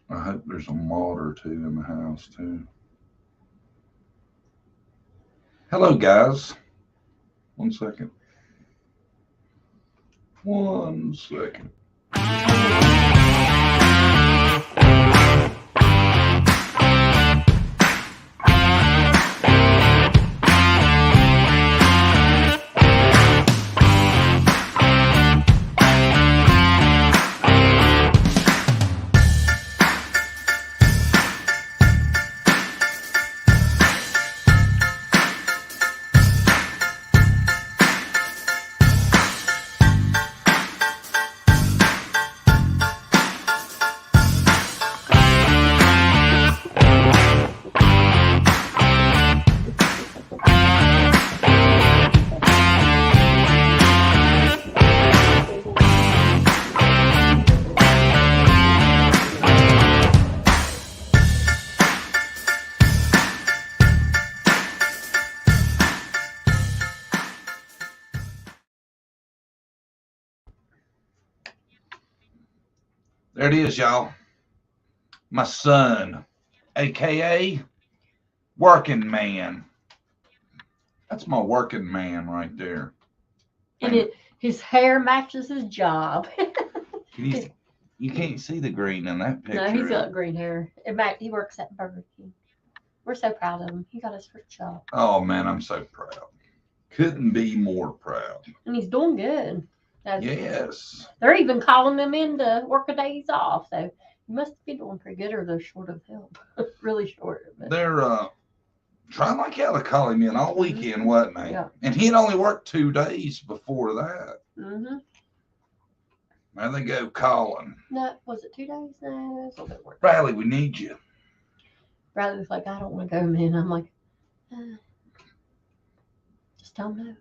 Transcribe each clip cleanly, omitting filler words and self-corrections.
I hope there's a mod or two in the house too. Hello, guys. 1 second. 1 second. There it is, y'all. My son, aka working man. That's my working man right there. And his hair matches his job. You can't see the green in that picture. No, he's got green hair. He works at Burger King. We're so proud of him. He got his first job. Oh man, I'm so proud. Couldn't be more proud. And he's doing good. Yes. They're even calling him in to work a days off. So he must be doing pretty good, or they're short of help. Really short. But they're trying like hell to call him in all weekend, wasn't they? Yeah. And he'd only worked 2 days before that. Mm-hmm. There they go calling. No, was it 2 days? No, it was a little bit more. Bradley, we need you. Bradley was like, I don't want to go, man. I'm like, just tell him no.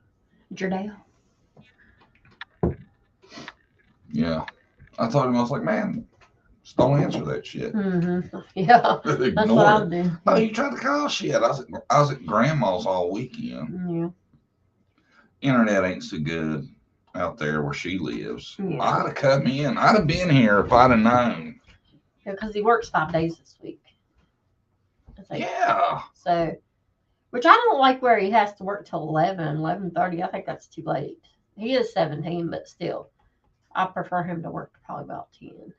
It's your day off. Yeah. I told him, I was like, man, just don't answer that shit. Mm-hmm. Yeah. That's what I'm doing. Oh, you tried to call shit. I was at grandma's all weekend. Yeah. Internet ain't so good out there where she lives. Yeah. I'd have come in. I'd have been here if I'd have known. Yeah, because he works 5 days this week. Yeah. So, which I don't like where he has to work till 11:30. I think that's too late. He is 17, but still, I prefer him to work probably about 10,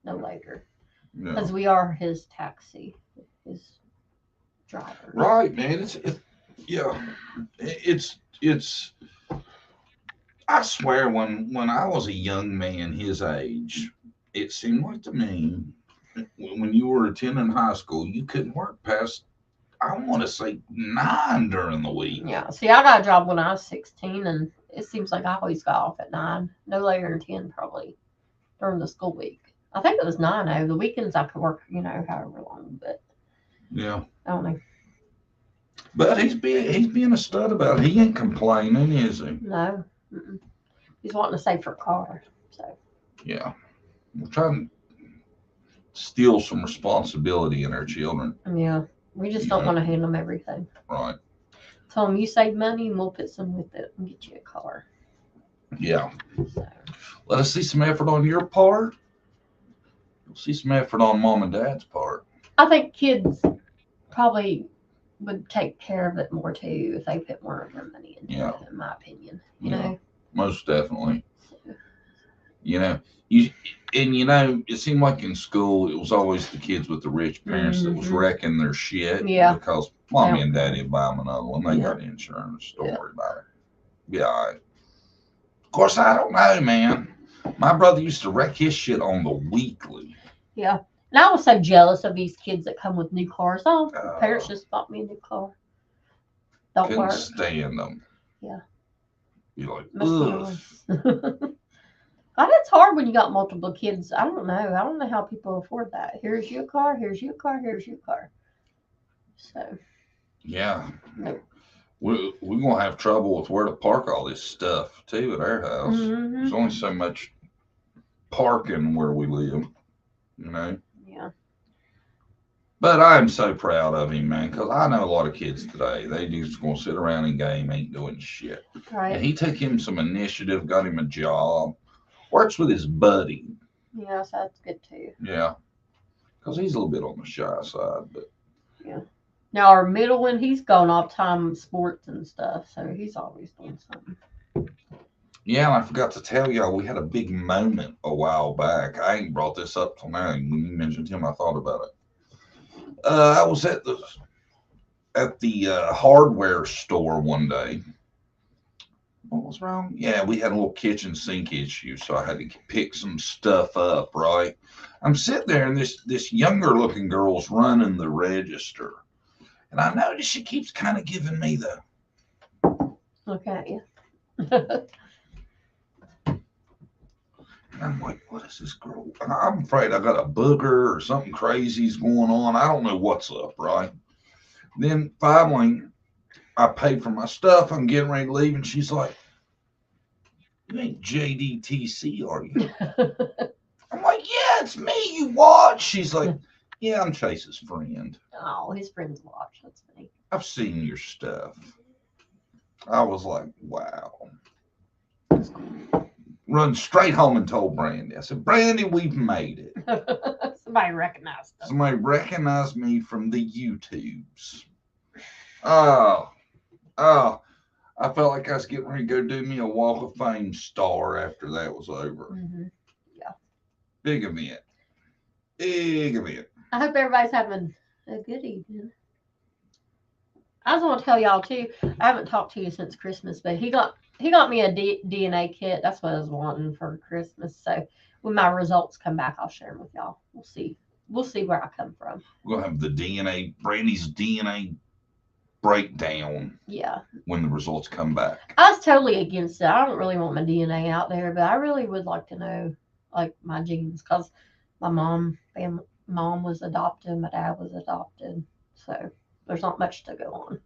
no later. Because we are his taxi, his driver. Right, man. It's. I swear, when I was a young man his age, it seemed like to me, when you were attending high school, you couldn't work past, I want to say, 9 during the week. Yeah. See, I got a job when I was 16, and it seems like I always got off at 9, no later than 10 probably during the school week. I think it was 9 over the weekends. I could work, however long, but yeah, I don't know. But he's being a stud about it. He ain't complaining, is he? No. Mm-mm. He's wanting to save for a car. So yeah, we're trying to steal some responsibility in our children. Yeah, we just don't want to hand them everything. Right. Tell them you save money and we'll put some with it and get you a car. Yeah. So. Let us see some effort on your part. We'll see some effort on mom and dad's part. I think kids probably would take care of it more too if they put more of their money into it, in my opinion. You know? Most definitely. It seemed like in school it was always the kids with the rich parents that was wrecking their shit. Yeah. Because mommy and daddy buy them another one. They got insurance. Don't worry about it. Yeah. All right. Of course, I don't know, man. My brother used to wreck his shit on the weekly. Yeah. And I was so jealous of these kids that come with new cars. Oh, parents just bought me a new car. Couldn't stand them. Yeah. You're like, ugh. God, it's hard when you got multiple kids. I don't know. I don't know how people afford that. Here's your car. Here's your car. Here's your car. So. Yeah. Nope. We're going to have trouble with where to park all this stuff, too, at our house. Mm-hmm. There's only so much parking where we live, Yeah. But I'm so proud of him, man, because I know a lot of kids today. They just going to sit around and game, ain't doing shit. Right. And he took him some initiative, got him a job, works with his buddy. Yeah, so that's good, too. Yeah. because he's a little bit on the shy side. But Now our middle one, he's gone off time sports and stuff, so he's always doing something. yeah, and I forgot to tell y'all, we had a big moment a while back. I ain't brought this up till now. When you mentioned him, I thought about it. I was at the hardware store one day. What was wrong? Yeah, we had a little kitchen sink issue, so I had to pick some stuff up. Right, I'm sitting there, and this younger looking girl's running the register, and I notice she keeps kind of giving me the. Okay. And I'm like, what is this girl? I'm afraid I got a booger or something crazy's going on. I don't know what's up, right? Then finally, I paid for my stuff. I'm getting ready to leave, and she's like, "You ain't JDTC, are you?" I'm like, "Yeah, it's me. You watch?" She's like, "Yeah, I'm Chase's friend. Oh, his friends watch. That's funny. I've seen your stuff." I was like, "Wow." That's cool. Run straight home and told Brandy. I said, "Brandy, we've made it. Somebody recognized us. Somebody recognized me from the YouTubes." Oh, oh. I felt like I was getting ready to go do me a Walk of Fame star after that was over. Mm-hmm. Yeah. Big event. Big event. I hope everybody's having a good evening. I just want to tell y'all too. I haven't talked to you since Christmas, but he got me a DNA kit. That's what I was wanting for Christmas. So when my results come back, I'll share them with y'all. We'll see. We'll see where I come from. We're gonna have the DNA, Brandy's DNA breakdown. Yeah. When the results come back. I was totally against it. I don't really want my DNA out there, but I really would like to know like my genes because my mom was adopted, my dad was adopted, so there's not much to go on.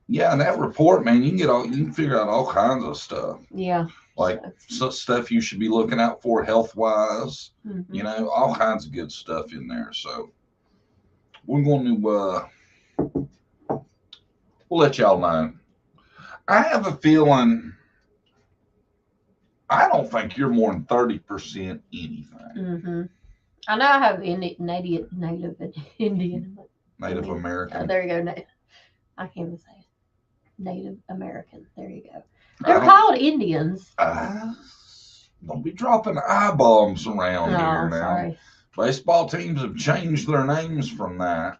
Yeah, and that report, man, you can figure out all kinds of stuff. Yeah. Like stuff you should be looking out for health wise. Mm-hmm. All kinds of good stuff in there. So we're going to we'll let y'all know. I have a feeling. I don't think you're more than 30% anything. Mm-hmm. I know I have Native Indian. Native American. There you go. I can't even say it. Native American. There you go. They're called Indians. Don't be dropping I-bombs around here now. Sorry. Baseball teams have changed their names from that.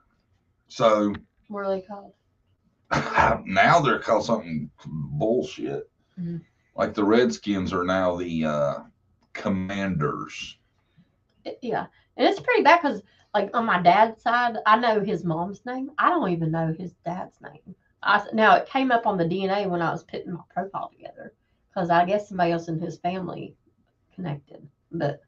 So. What are they called? Now they're called something bullshit. Mm-hmm. Like the Redskins are now the Commanders. Yeah. And it's pretty bad because, like, on my dad's side, I know his mom's name. I don't even know his dad's name. Now, it came up on the DNA when I was putting my profile together because I guess somebody else in his family connected. But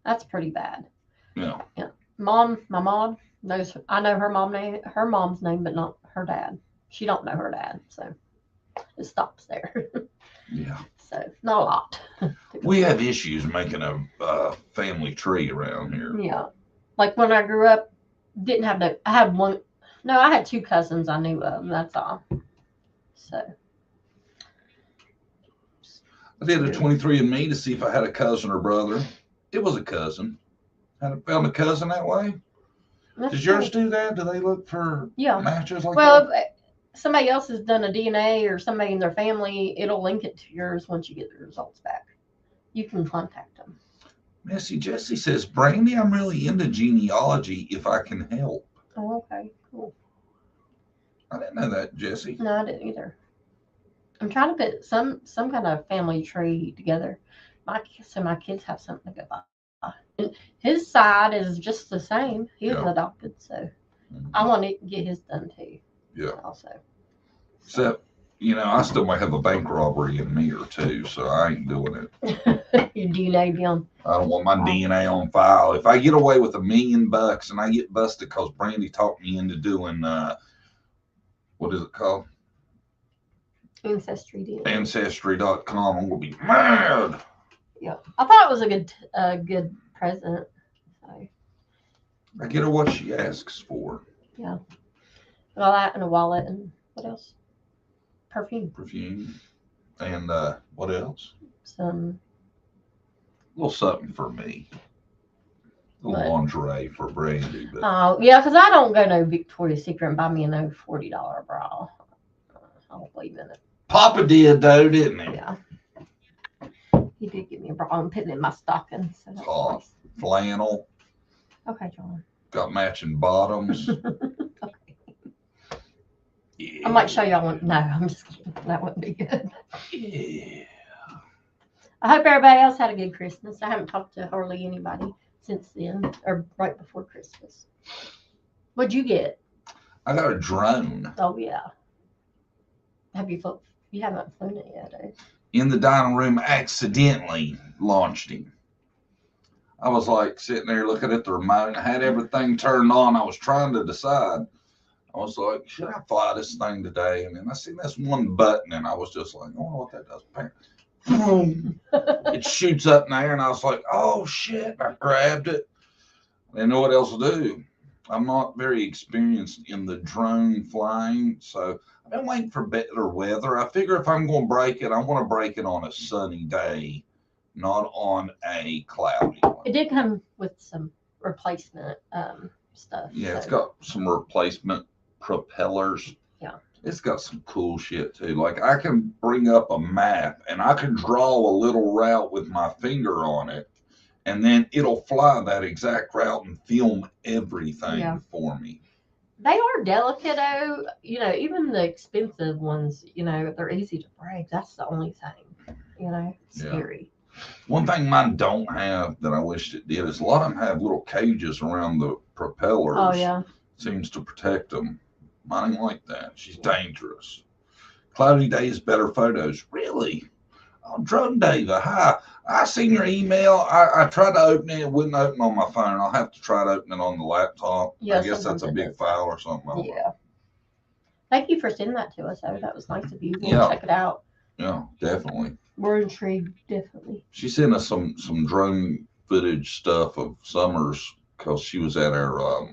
that's pretty bad. Yeah. Yeah. My mom knows. I know her mom's name, but not her dad. She don't know her dad, so it stops there. Yeah. So not a lot. We have issues making a family tree around here. Yeah. Like when I grew up, didn't have I had one. No, I had two cousins I knew of. That's all. So. I did a 23andMe to see if I had a cousin or brother. It was a cousin. Found a cousin that way. Does yours do that? Do they look for matches like that? Well, if somebody else has done a DNA or somebody in their family, it'll link it to yours once you get the results back. You can contact them. Missy Jessie says, Brandy, I'm really into genealogy if I can help. Oh, okay, cool. I didn't know that, Jessie. No, I didn't either. I'm trying to put some kind of family tree together. So my kids have something to go by. And his side is just the same. He was adopted, so I want to get his done too. Yeah. Also. Except, I still might have a bank robbery in me or two, so I ain't doing it. Your DNA beyond. I don't want my DNA on file. If I get away with $1 million and I get busted because Brandy talked me into doing what is it called? Ancestry. Ancestry.com. I'm gonna be mad. Yeah, I thought it was a good present. So. I get her what she asks for. Yeah. All that and a wallet and what else? Perfume. And what else? Some. A little something for me. The lingerie for Brandy, but Yeah, because I don't go no Victoria's Secret and buy me a no $40 bra. I don't believe in it. Papa did though, didn't he? Yeah. He did give me a bra and put it in my stocking. So that's nice. Flannel. Okay, John. Got matching bottoms. Okay. Yeah. I might show y'all one. No, I'm just kidding. That wouldn't be good. Yeah. I hope everybody else had a good Christmas. I haven't talked to hardly anybody since then, or right before Christmas. What'd you get? I got a drone. Oh yeah. Have you flown? You haven't flown it yet, eh? In the dining room, accidentally launched him. I was like sitting there looking at the remote. I had everything turned on. I was trying to decide. I was like, should I fly this thing today? And then I seen this one button, and I was just like, I wonder what that does. Boom. It shoots up in the air, and I was like, oh shit. I grabbed it. I didn't know what else to do. I'm not very experienced in the drone flying, so I've been waiting for better weather. I figure if I'm going to break it, I want to break it on a sunny day, not on a cloudy one. It did come with some replacement stuff. Yeah, it's got some replacement propellers. Yeah. It's got some cool shit too. Like I can bring up a map and I can draw a little route with my finger on it, and then it'll fly that exact route and film everything for me. They are delicate, though. You know, even the expensive ones, you know, they're easy to break. That's the only thing, you know, scary. One thing mine don't have that I wished it did is a lot of them have little cages around the propellers. Oh, yeah. Seems to protect them. Mine ain't like that. She's dangerous. Cloudy days, better photos. Really? Oh, Drone Dave, hi. I seen your email. I tried to open it. It wouldn't open on my phone. I'll have to try to open it on the laptop. Yeah, I guess that's a big file or something. Yeah. Thank you for sending that to us, though. That was nice of you. We'll check it out. Yeah, definitely. We're intrigued, definitely. She sent us some drone footage stuff of Summers because she was at our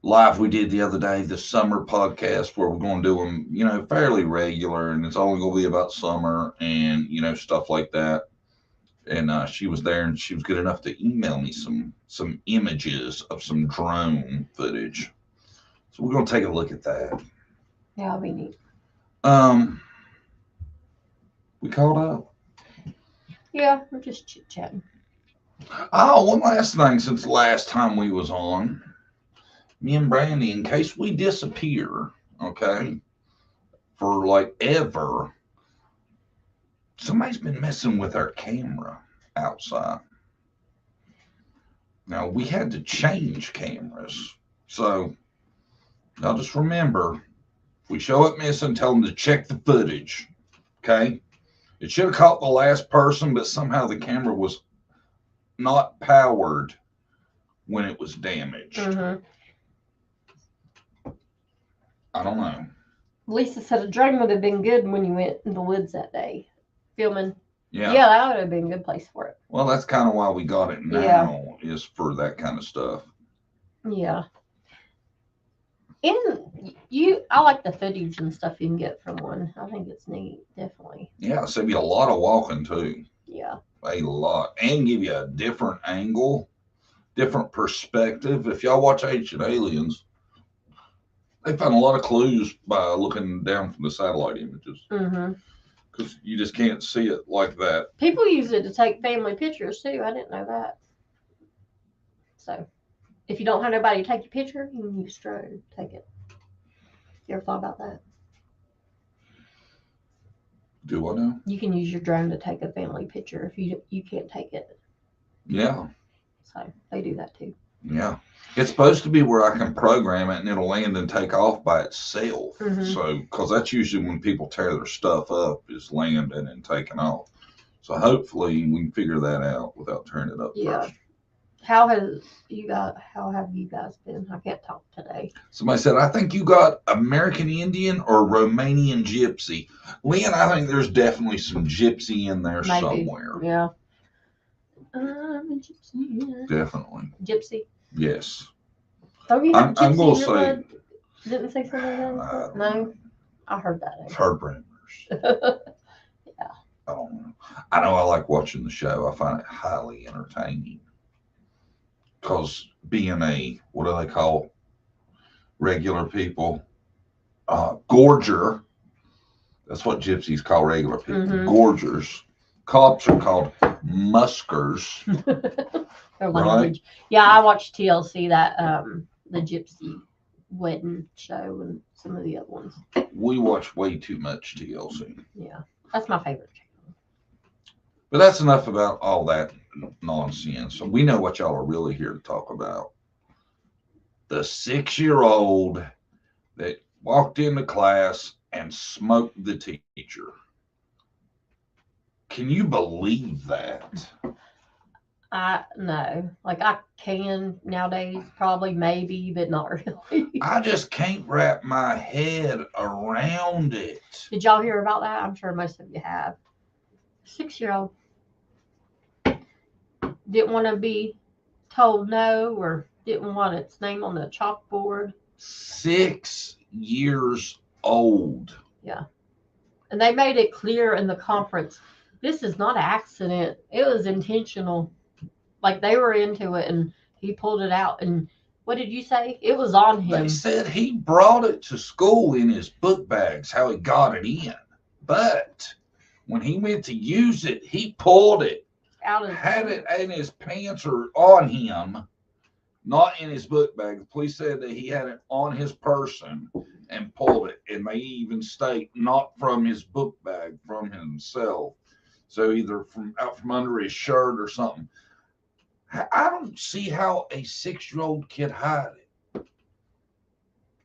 live we did the other day, the summer podcast where we're going to do them, you know, fairly regular, and it's only going to be about summer and, you know, stuff like that. And she was there, and she was good enough to email me some images of some drone footage. So we're going to take a look at that. Yeah, that'll be neat. We called up? Yeah, we're just chit-chatting. Oh, one last thing since the last time we was on. Me and Brandy, in case we disappear, okay, for like ever, somebody's been messing with our camera outside. Now, we had to change cameras. So, y'all just remember, if we show up missing, tell them to check the footage, okay? It should have caught the last person, but somehow the camera was not powered when it was damaged. Mm-hmm. I don't know. Lisa said a drone would have been good when you went in the woods that day filming. Yeah, that would have been a good place for it. Well, that's kind of why we got it now, is for that kind of stuff. Yeah. I like the footage and stuff you can get from one. I think it's neat, definitely. Yeah, save you a lot of walking too. Yeah. A lot. And give you a different angle, different perspective. If y'all watch Ancient Aliens, they found a lot of clues by looking down from the satellite images. Mm-hmm. Because you just can't see it like that. People use it to take family pictures too. I didn't know that. So, if you don't have nobody to take your picture, you can use drone. Take it. You ever thought about that? Do I know? You can use your drone to take a family picture if you can't take it. Yeah. So they do that too. Yeah. It's supposed to be where I can program it and it'll land and take off by itself. Mm-hmm. So, because that's usually when people tear their stuff up, is landing and taking off. So hopefully we can figure that out without tearing it up first. How have you guys been? I can't talk today. Somebody said, I think you got American Indian or Romanian Gypsy. Lynn, I think there's definitely some Gypsy in there somewhere. Yeah. Gypsy. Definitely. Gypsy. Yes. Oh, you have I'm going to say. Didn't say something like that? No. I heard that. I've heard rumors. Yeah. I don't know. I know I like watching the show. I find it highly entertaining. because being a, what do they call regular people? Gorger. That's what gypsies call regular people. Gorgers. Cops are called muskers. Their language. Right? Yeah, I watched TLC, that the gypsy wedding show, and some of the other ones. We watch way too much TLC. Yeah, that's my favorite channel. But that's enough about all that nonsense. So we know what y'all are really here to talk about. The 6-year-old that walked into class and smoked the teacher. Can you believe that? No. Like, I can nowadays, probably, maybe, but not really. I just can't wrap my head around it. Did y'all hear about that? I'm sure most of you have. 6-year-old didn't want to be told no, or didn't want its name on the chalkboard. 6 years old. Yeah. And they made it clear in the conference, this is not an accident. It was intentional. Like, they were into it, and he pulled it out. And what did you say? It was on him. They said he brought it to school in his book bags, how he got it in. But when he went to use it, he pulled it. Had it in his pants or on him, not in his book bag. The police said that he had it on his person and pulled it. And they even state not from his book bag, from himself. So either from out from under his shirt or something. I don't see how a 6-year-old kid hide it.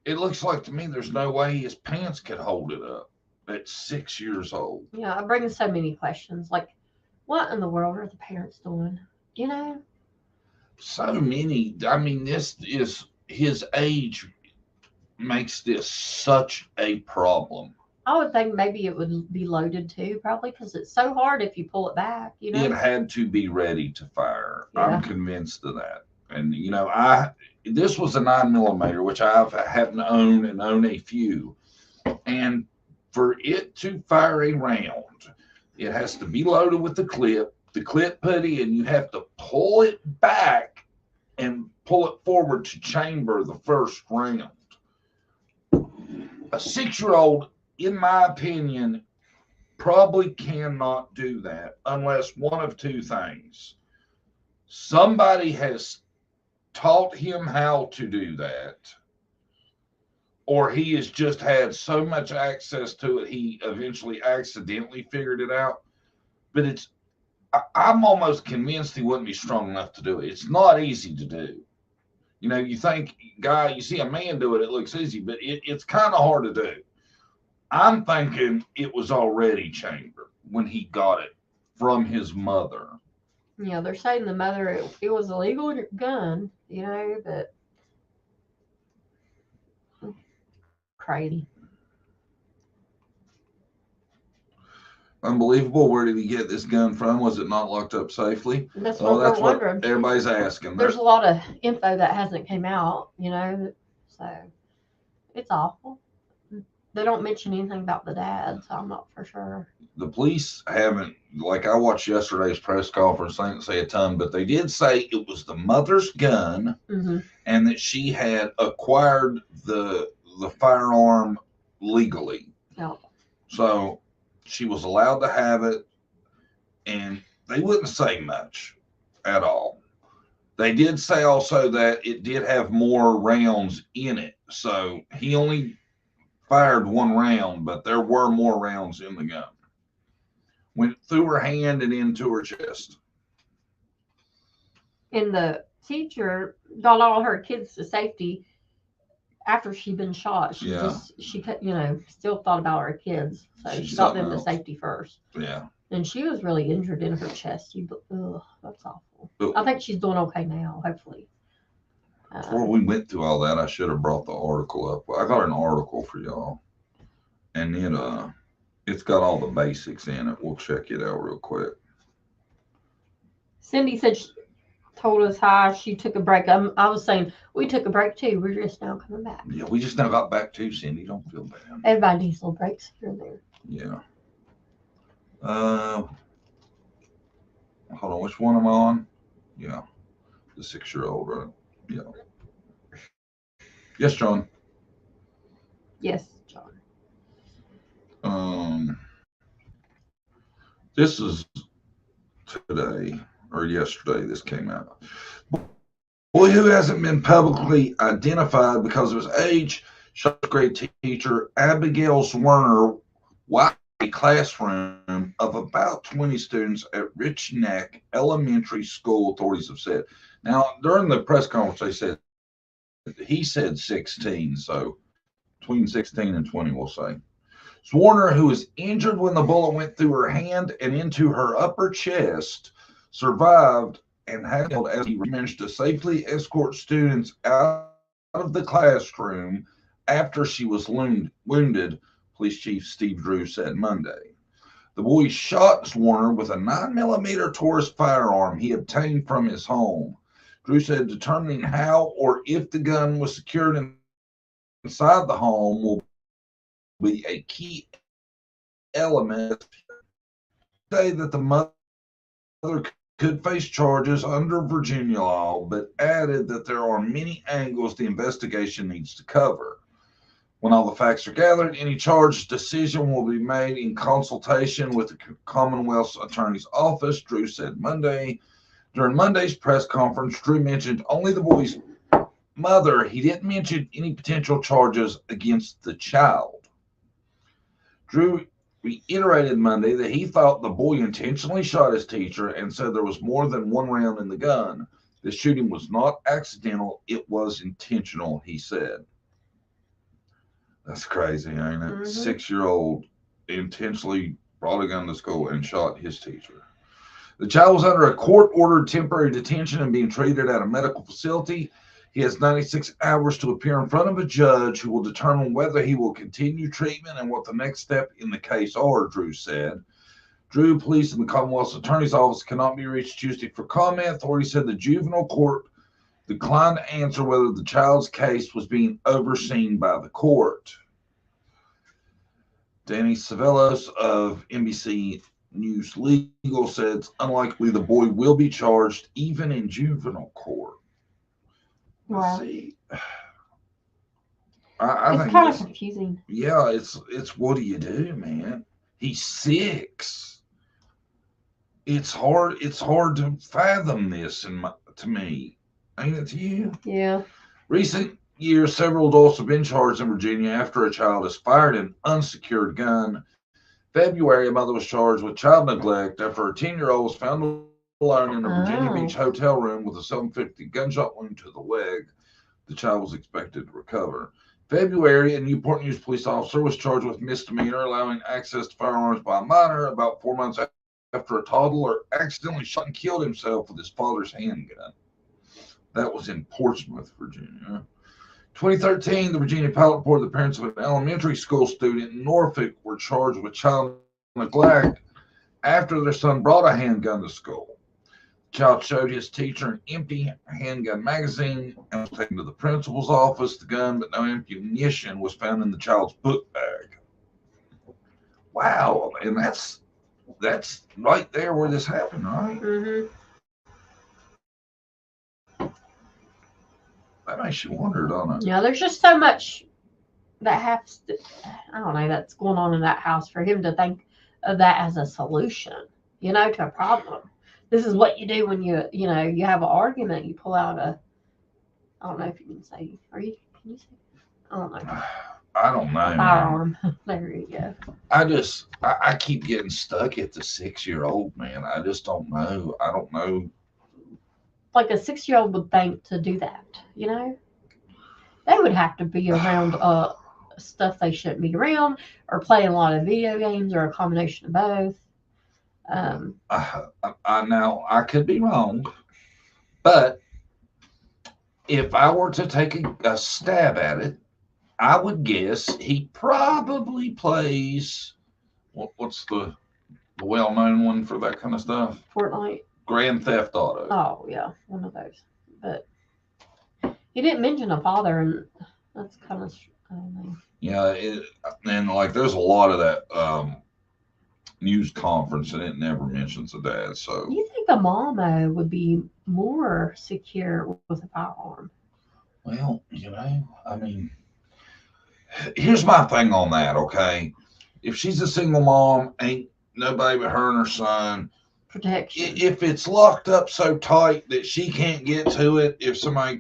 It looks like to me there's no way his pants could hold it up at 6 years old. Yeah, it brings so many questions. Like, what in the world are the parents doing? You know? So many. I mean, this is his age makes this such a problem. I would think maybe it would be loaded too, probably, because it's so hard if you pull it back, you know? It had to be ready to fire. Yeah. I'm convinced of that. And, you know, this was a 9mm, which I happen to own and own a few. And for it to fire a round, it has to be loaded with the clip put in, you have to pull it back and pull it forward to chamber the first round. A 6-year-old, in my opinion, probably cannot do that unless one of two things. Somebody has taught him how to do that, or he has just had so much access to it, he eventually accidentally figured it out. But I'm almost convinced he wouldn't be strong enough to do it. It's not easy to do. You know, you see a man do it, it looks easy, but it's kind of hard to do. I'm thinking it was already chambered when he got it from his mother. Yeah, they're saying the mother, it was a legal gun, you know, but crazy. Unbelievable. Where did he get this gun from? Was it not locked up safely? That's what we're wondering. Everybody's asking. There's a lot of info that hasn't came out, you know, so it's awful. They don't mention anything about the dad, so I'm not for sure. The police haven't, like I watched yesterday's press conference, they didn't say a ton, but they did say it was the mother's gun, and that she had acquired the firearm legally. Yeah. So she was allowed to have it, and they wouldn't say much at all. They did say also that it did have more rounds in it. So he only fired one round, but there were more rounds in the gun. Went through her hand and into her chest. And the teacher got all her kids to safety after she'd been shot. She still thought about her kids. So she got them to safety first. Yeah. And she was really injured in her chest. That's awful. I think she's doing okay now, hopefully. Before we went through all that, I should have brought the article up. I got an article for y'all. And it's got all the basics in it. We'll check it out real quick. Cindy said she told us hi. She took a break. I was saying we took a break too. We're just now coming back. Yeah, we just now got back too, Cindy. Don't feel bad. Everybody needs little breaks here and there. Yeah. Hold on. Which one am I on? Yeah. the 6-year-old, right? Yeah. Yes, John. Yes, John. This is today or yesterday. This came out. Boy who hasn't been publicly identified because of his age shot grade teacher Abigail Werner while in a classroom of about 20 students at Rich Neck Elementary School, authorities have said. Now, during the press conference, he said 16, so between 16 and 20, we'll say. Warner, who was injured when the bullet went through her hand and into her upper chest, survived and had as he managed to safely escort students out of the classroom after she was wounded, Police Chief Steve Drew said Monday. The boy shot Warner with a 9mm Taurus firearm he obtained from his home. Drew said determining how or if the gun was secured inside the home will be a key element. Say that the mother could face charges under Virginia law, but added that there are many angles the investigation needs to cover. When all the facts are gathered, any charge decision will be made in consultation with the Commonwealth's Attorney's Office, Drew said Monday. During Monday's press conference, Drew mentioned only the boy's mother. He didn't mention any potential charges against the child. Drew reiterated Monday that he thought the boy intentionally shot his teacher and said there was more than one round in the gun. The shooting was not accidental, it was intentional, he said. That's crazy, ain't it? 6-year-old intentionally brought a gun to school and shot his teacher. The child was under a court-ordered temporary detention and being treated at a medical facility. He has 96 hours to appear in front of a judge who will determine whether he will continue treatment and what the next step in the case are, Drew said. Drew, police, and the Commonwealth's Attorney's Office cannot be reached Tuesday for comment. Authorities said the juvenile court declined to answer whether the child's case was being overseen by the court. Danny Savelos of NBC News Legal said it's unlikely the boy will be charged even in juvenile court. Wow. See, I think kind of confusing. Yeah, it's what do you do, man? He's 6. It's hard to fathom this to me. Ain't it to you? Yeah. Recent years, several adults have been charged in Virginia after a child has fired an unsecured gun. February, a mother was charged with child neglect after her 10-year-old was found alone in a Virginia Beach hotel room with a 750 gunshot wound to the leg. The child was expected to recover. February, a Newport News police officer was charged with misdemeanor allowing access to firearms by a minor about 4 months after a toddler accidentally shot and killed himself with his father's handgun. That was in Portsmouth, Virginia. 2013, the Virginia Pilot reported the parents of an elementary school student in Norfolk were charged with child neglect after their son brought a handgun to school. The child showed his teacher an empty handgun magazine and was taken to the principal's office. The gun, but no ammunition, was found in the child's book bag. Wow, and that's right there where this happened, right? Mm-hmm. That makes you wonder, don't it? Yeah, there's just so much that has to, I don't know, that's going on in that house for him to think of that as a solution, to a problem. This is what you do when you have an argument. You pull out I don't know if you can say, can you say? I don't know. I don't know. Firearm. There you go. I keep getting stuck at the 6-year-old, man. I just don't know. I don't know. Like a 6-year-old would think to do that, They would have to be around stuff they shouldn't be around, or playing a lot of video games, or a combination of both. Now, I could be wrong, but if I were to take a stab at it, I would guess he probably plays, what's the well-known one for that kind of stuff? Fortnite. Grand Theft Auto. Oh, yeah, one of those. But he didn't mention a father, and that's kind of, I don't know. Yeah, and like there's a lot of that news conference, and it never mentions the dad. So, You think a mama would be more secure with a firearm? well, I mean, here's my thing on that. Okay, if she's a single mom, ain't nobody but her and her son. Protection. If it's locked up so tight that she can't get to it, if somebody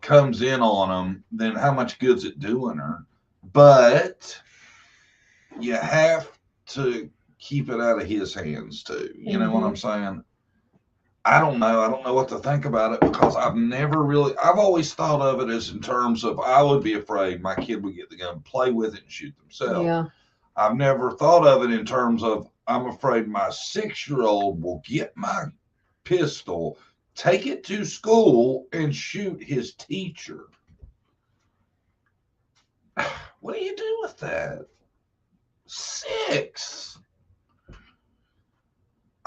comes in on them, then how much good's it doing her? But you have to keep it out of his hands too. You know what I'm saying? I don't know. I don't know what to think about it because I've always thought of it as in terms of I would be afraid my kid would get the gun, play with it, and shoot themselves. Yeah. I've never thought of it in terms of I'm afraid my 6-year-old will get my pistol, take it to school, and shoot his teacher. What do you do with that? 6.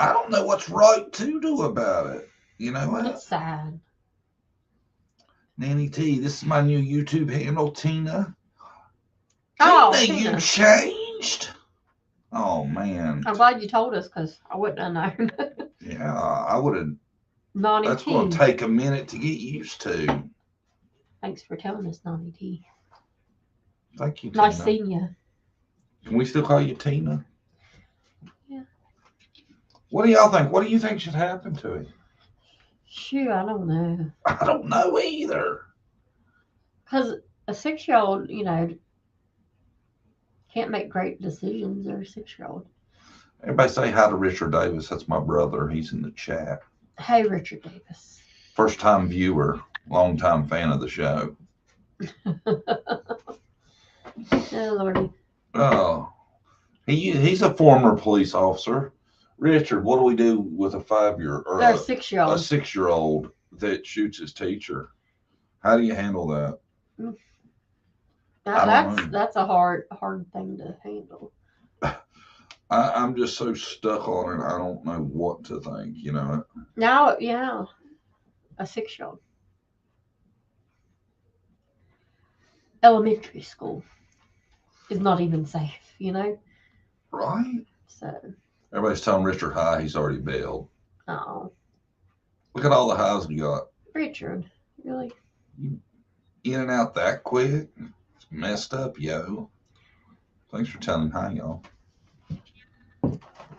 I don't know what's right to do about it. You know what? It's sad. Nanny T, this is my new YouTube handle, Tina. Oh, Tina, you changed? Oh, man. I'm glad you told us because I wouldn't have known. Yeah, I would have. Nani That's T. going to take a minute to get used to. Thanks for telling us, Nani T. Thank you, Tina. Nice seeing you. Can we still call you Tina? Yeah. What do y'all think? What do you think should happen to him? Shoot, I don't know. I don't know either. Because a 6-year-old, can't make great decisions. They're a 6-year-old. Everybody say hi to Richard Davis. That's my brother. He's in the chat. Hey, Richard Davis. First time viewer, long time fan of the show. Oh, Lordy. Oh, he's a former police officer. Richard, what do we do with a 5-year or They're a 6-year-old. 6-year-old that shoots his teacher? How do you handle that? That's a hard thing to handle. I'm just so stuck on it. I don't know what to think. Now, yeah, a 6-year-old. Elementary school is not even safe, Right? So. Everybody's telling Richard hi. He's already bailed. Oh. Look at all the highs you got. Richard, really? You in and out that quick? It's messed up, yo. Thanks for telling hi, y'all.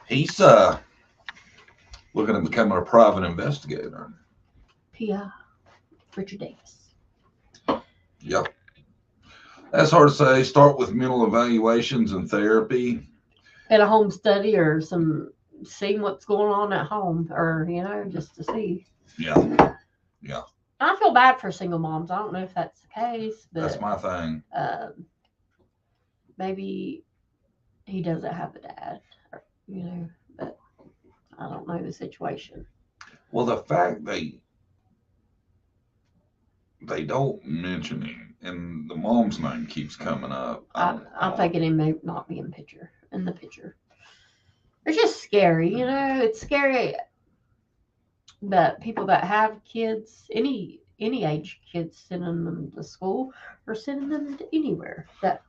He's looking at becoming a private investigator. PI. Richard Davis. Yep. That's hard to say. Start with mental evaluations and therapy. And a home study or seeing what's going on at home or, just to see. Yeah. I feel bad for single moms. I don't know if that's the case, but that's my thing. Maybe he doesn't have a dad, but I don't know the situation. Well, the fact they don't mention him and the mom's name keeps coming up. I'm thinking he may not be in the picture. It's just scary, it's scary that people that have kids, any age kids, sending them to school or sending them to anywhere that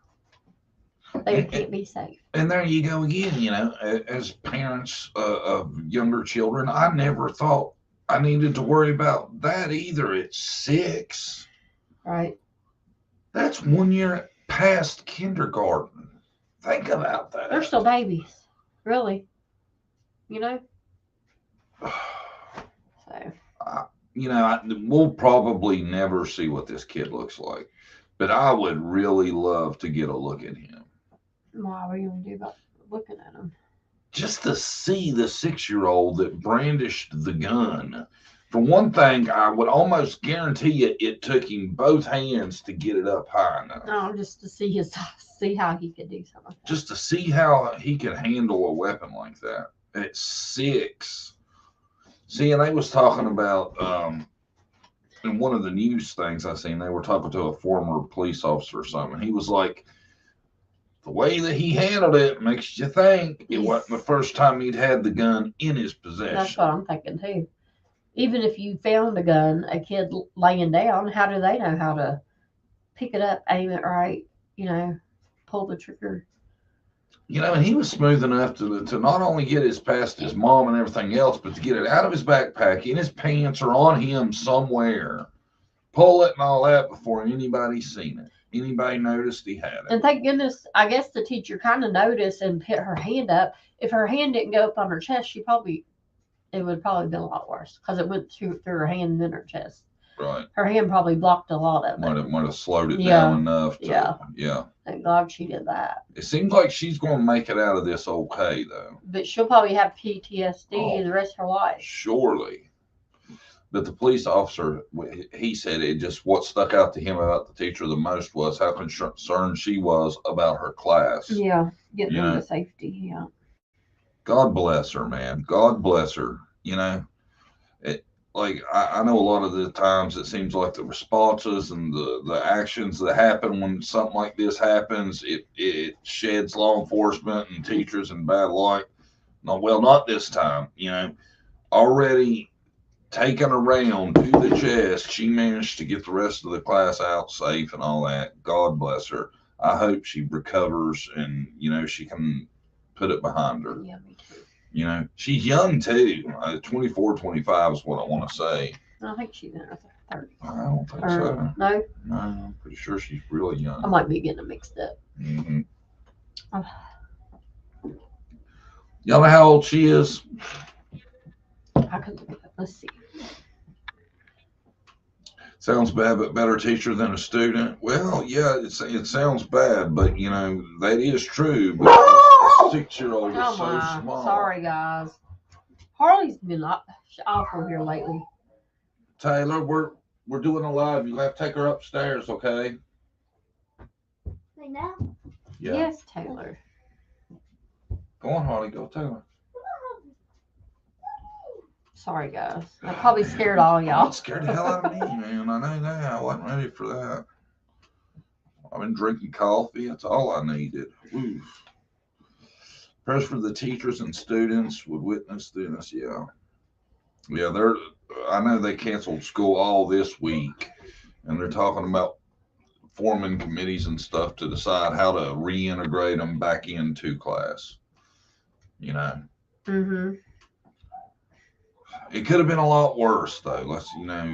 they can't be safe. And there you go again, as parents of younger children, I never thought I needed to worry about that either at 6. Right. That's 1 year past kindergarten. Think about that. They're still babies. Really. So. We'll probably never see what this kid looks like, but I would really love to get a look at him. Why? What are you going to do about looking at him? Just to see the 6-year-old that brandished the gun. For one thing, I would almost guarantee you it took him both hands to get it up high enough. No, just to see how he could do something. Just to see how he can handle a weapon like that at 6. See, and they was talking about in one of the news things I seen, they were talking to a former police officer or something. He was like, the way that he handled it makes you think it wasn't the first time he'd had the gun in his possession. That's what I'm thinking too. Even if you found a gun, a kid laying down, how do they know how to pick it up, aim it right, pull the trigger? You know, and he was smooth enough to not only get his past his mom and everything else, but to get it out of his backpack, in his pants, or on him somewhere, pull it and all that before anybody seen it. Anybody noticed he had it. And thank goodness, I guess the teacher kind of noticed and put her hand up. If her hand didn't go up on her chest, it would probably been a lot worse because it went through her hand and then her chest. Right. Her hand probably blocked a lot of it. Might have slowed it Yeah. down enough. Yeah. Thank God she did that. It seems like she's going to make it out of this okay, though. But she'll probably have PTSD the rest of her life. Surely. But the police officer, he said it just, what stuck out to him about the teacher the most was how concerned she was about her class. Yeah, getting into safety. Yeah. God bless her, man. God bless her. You know, like I know a lot of the times it seems like the responses and the actions that happen when something like this happens, it sheds law enforcement and teachers in bad light. No, well, not this time. You know, already taken around to the chest, she managed to get the rest of the class out safe and all that. God bless her. I hope she recovers and, you know, she can put it behind her. Yeah, me too. You know, she's young too. 24, 25 is what I want to say. I think she's in her 30s. I don't think so. No? No, I'm pretty sure she's really young. I might be getting them mixed up. Mm-hmm. Y'all know how old she is? I could look it up. Let's see. Sounds bad, but better teacher than a student. Well, yeah, it sounds bad, but you know that is true. But a 6-year-old is so small. Sorry, guys. Harley's been awful here lately. Taylor, we're doing a live. You have to take her upstairs, okay? Right now? Yeah. Yes, Taylor. Go on, Harley. Go, Taylor. Sorry, guys. I probably scared all y'all. It scared the hell out of me, man. I know that. I wasn't ready for that. I've been drinking coffee. That's all I needed. Oof. Prayers for the teachers and students would witness this. Yeah. Yeah, I know they canceled school all this week, and they're talking about forming committees and stuff to decide how to reintegrate them back into class. You know. Mm-hmm. It could have been a lot worse, though.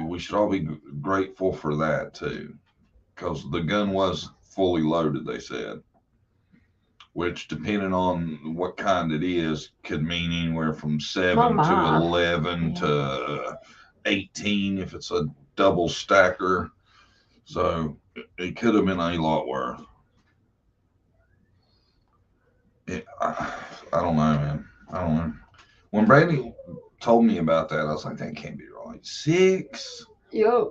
We should all be grateful for that, too. Because the gun was fully loaded, they said. Which, depending on what kind it is, could mean anywhere from 7 to 11 to 18 if it's a double stacker. So, it could have been a lot worse. I don't know, man. I don't know. When Brandy told me about that, I was like, that can't be right. 6? Yep.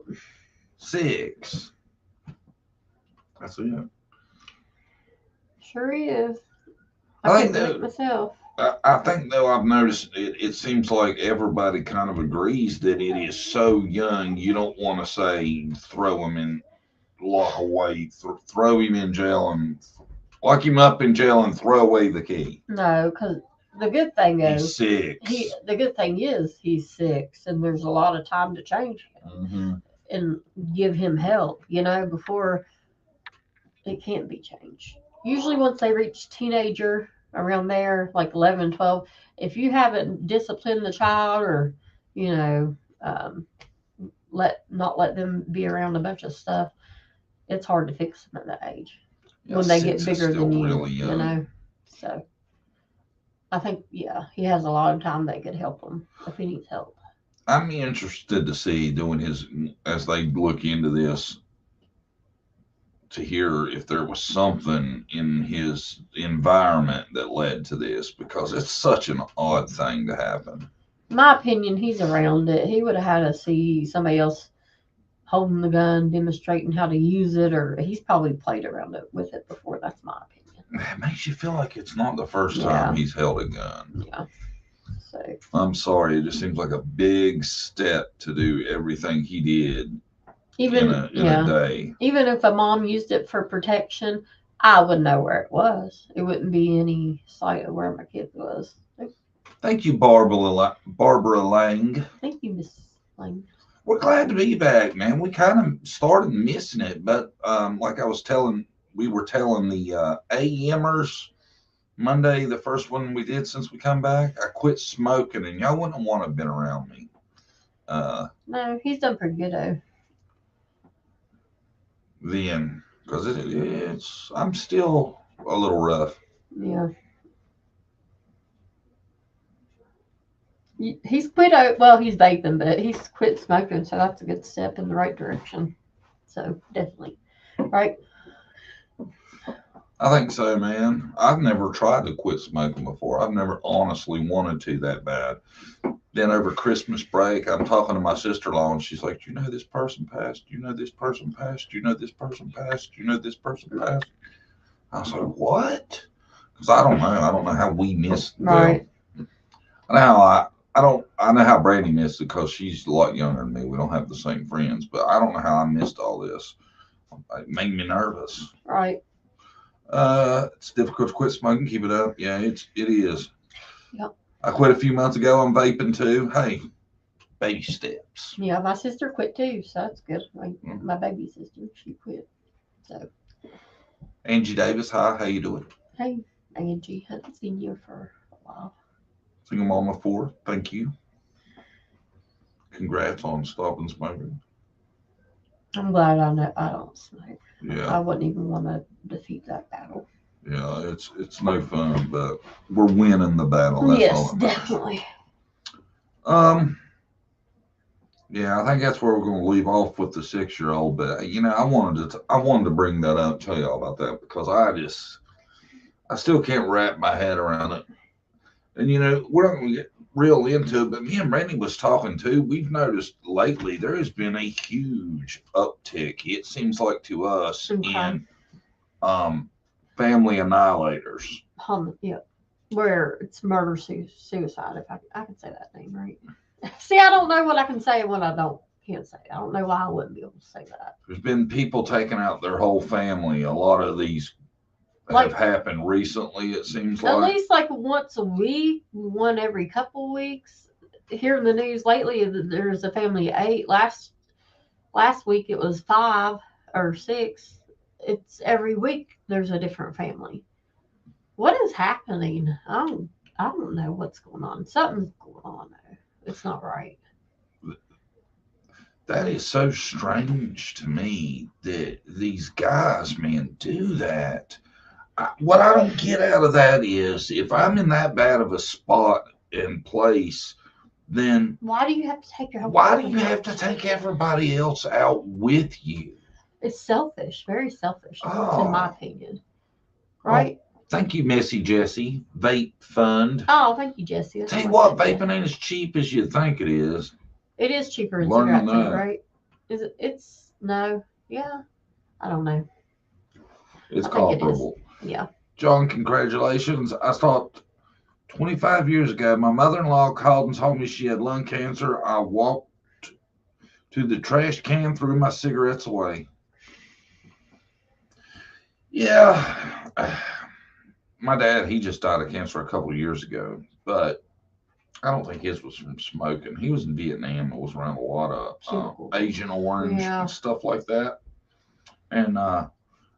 6. That's it. Sure is. I couldn't do it myself. I think, though, I've noticed it seems like everybody kind of agrees that it is so young, you don't want to say throw him in, lock away, throw him in jail and lock him up in jail and throw away the key. No, because the good thing He's is 6. The good thing is he's 6, and there's a lot of time to change him and give him help. You know, before it can't be changed. Usually, once they reach teenager, around there, like 11, 12, if you haven't disciplined the child or, you know, not let them be around a bunch of stuff, it's hard to fix them at that age. Yeah, when they get 6 bigger is still than you, really young. you know. So I think, yeah, he has a lot of time that could help him if he needs help. I'm interested to see as they look into this, to hear if there was something in his environment that led to this, because it's such an odd thing to happen. In my opinion, he's around it. He would have had to see somebody else holding the gun, demonstrating how to use it, or he's probably played around with it before. That's my opinion. It makes you feel like it's not the first time he's held a gun. Yeah. So I'm sorry, it just seems like a big step to do everything he did in a day. Even if a mom used it for protection, I would know where it was. It wouldn't be any sight of where my kid was. Thank you, Barbara Lang. Thank you, Miss Lang. We're glad to be back, man. We kind of started missing it, but like we were telling the AMers, Monday, the first one we did since we come back, I quit smoking, and y'all wouldn't want to have been around me. No, he's done pretty good though. Then, because it's I'm still a little rough. Yeah. He's quit. Well, he's vaping, but he's quit smoking, so that's a good step in the right direction. So definitely, right? I think so, man. I've never tried to quit smoking before. I've never honestly wanted to that bad. Then over Christmas break, I'm talking to my sister-in-law, and she's like, "You know this person passed. You know this person passed. You know this person passed. You know this person passed." I was like, "What?" Because I don't know. I don't know how we missed. Right. Well, I know how I don't. I know how Brandy missed it because she's a lot younger than me. We don't have the same friends, but I don't know how I missed all this. It made me nervous. Right. It's difficult to quit smoking. Keep it up. Yeah, it is. Yep. I quit a few months ago. I'm vaping too. Hey, baby steps. Yeah, my sister quit too, so that's good. Mhm. My baby sister, she quit. So Angie Davis, hi. How you doing? hey, Angie, haven't seen you for a while. Single mama 4. Thank you. Congrats on stopping smoking. I'm glad I know I don't smoke. Yeah. I wouldn't even want to defeat that battle. Yeah, it's no fun, but we're winning the battle. That's yes, all that matters. definitely. Yeah, I think that's where we're going to leave off with the 6-year-old. But I wanted to bring that up, tell y'all about that because I still can't wrap my head around it. And we're not going to get real into it, but me and Randy was talking too. We've noticed lately there has been a huge uptick. It seems like to us in family annihilators. Yeah, where it's murder suicide. If I can say that name right. See, I don't know what I can say and what I can't say. I don't know why I wouldn't be able to say that. There's been people taking out their whole family. A lot of these have happened recently. It seems at like least like once a week, one every couple weeks. Here in the news lately, there's a family of 8. Last week it was 5 or 6. It's every week there's a different family. What is happening? I don't know what's going on. Something's going on though. It's not right. that is so strange to me that these guys, man, do that. What I don't get out of that is if I'm in that bad of a spot and place, then Why do you have to take your why do you have to take everybody else out with you? It's selfish, very selfish, in Oh. my opinion. Right? Thank you, Messy Jessie. Vape Fund. Oh, thank you, Jesse. Tell you what, vaping ain't as cheap as you think it is. It is cheaper than Learning cigarette too, that. right? Is it? It's no. Yeah. I don't know. It's I think it is. comparable. Yeah. John, congratulations. I stopped 25 years ago. My mother-in-law called and told me she had lung cancer. I walked to the trash can, threw my cigarettes away. Yeah. My dad, he just died of cancer a couple of years ago, but I don't think his was from smoking. He was in Vietnam. It was around a lot of Agent Orange and stuff like that. And I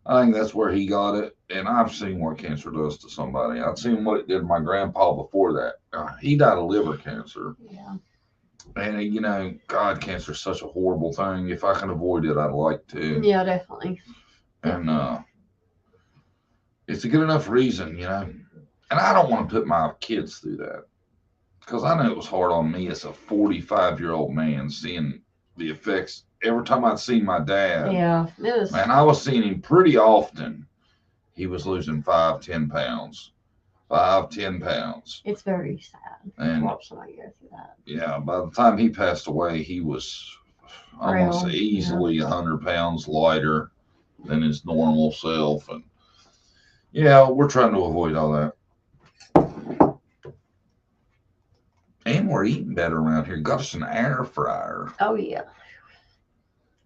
think that's where he got it. And I've seen what cancer does to somebody. I've seen what it did to my grandpa before that. He died of liver cancer. Yeah. And, God, cancer is such a horrible thing. If I can avoid it, I'd like to. Yeah, definitely. And it's a good enough reason, And I don't want to put my kids through that. Because I know it was hard on me as a 45-year-old man seeing the effects. Every time I'd see my dad, man, I was seeing him pretty often. He was losing 5-10 pounds. 5-10 pounds. It's very sad. And watch somebody go through that. Yeah, by the time he passed away, he was, I want to say, easily 100 pounds lighter than his normal self. And yeah, we're trying to avoid all that. And we're eating better around here. Got us an air fryer. Oh, yeah.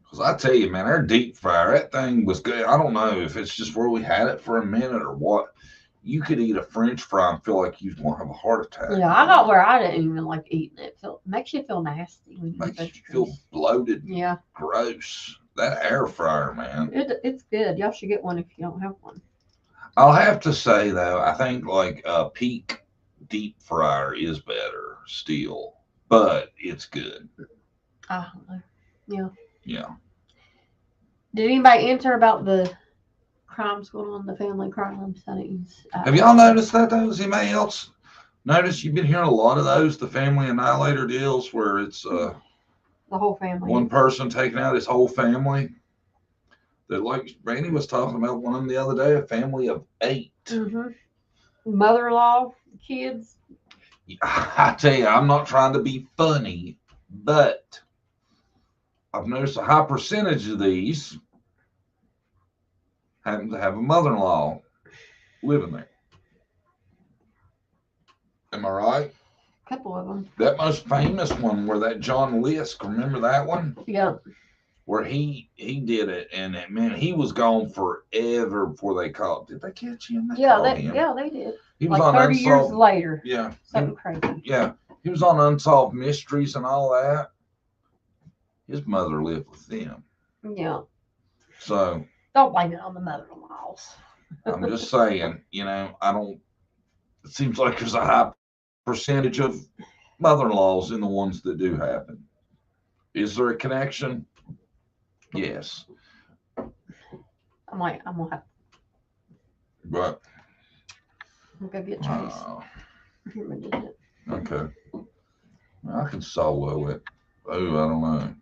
Because I tell you, man, our deep fryer, that thing was good. I don't know if it's just where we had it for a minute or what. You could eat a French fry and feel like you'd want to have a heart attack. Yeah, I got where I didn't even like eating it. Makes you feel nasty. When makes you feel bloated. Yeah. Gross. That air fryer, man. It's good. Y'all should get one if you don't have one. I'll have to say though, I think like a peak deep fryer is better still, but it's good. I don't know. Yeah. Yeah. Did anybody answer about the crimes going on, the family crime settings? Have y'all noticed that though? Has anybody else noticed? You've been hearing a lot of those, the family annihilator deals, where it's The whole family. one person taking out his whole family. That, like Randy was talking about one of them the other day, a family of 8. Mm-hmm. Mother-in-law, kids. I tell you, I'm not trying to be funny, but I've noticed a high percentage of these happen to have a mother-in-law living there. Am I right? A couple of them. That most famous one, where that John Lisk, remember that one? Yeah. Where he did it, and man, he was gone forever before they caught. Did they catch him? They caught him. Yeah, they did. He was like on 30 unsolved, years later. Yeah. Something crazy. Yeah. He was on Unsolved Mysteries and all that. His mother lived with them. Yeah. So don't blame it on the mother-in-laws. I'm just saying, I don't. It seems like there's a high percentage of mother-in-laws in the ones that do happen. Is there a connection? Yes. I'm gonna have. But I'm gonna get Chase. Okay. I can solo it. Oh, I don't know.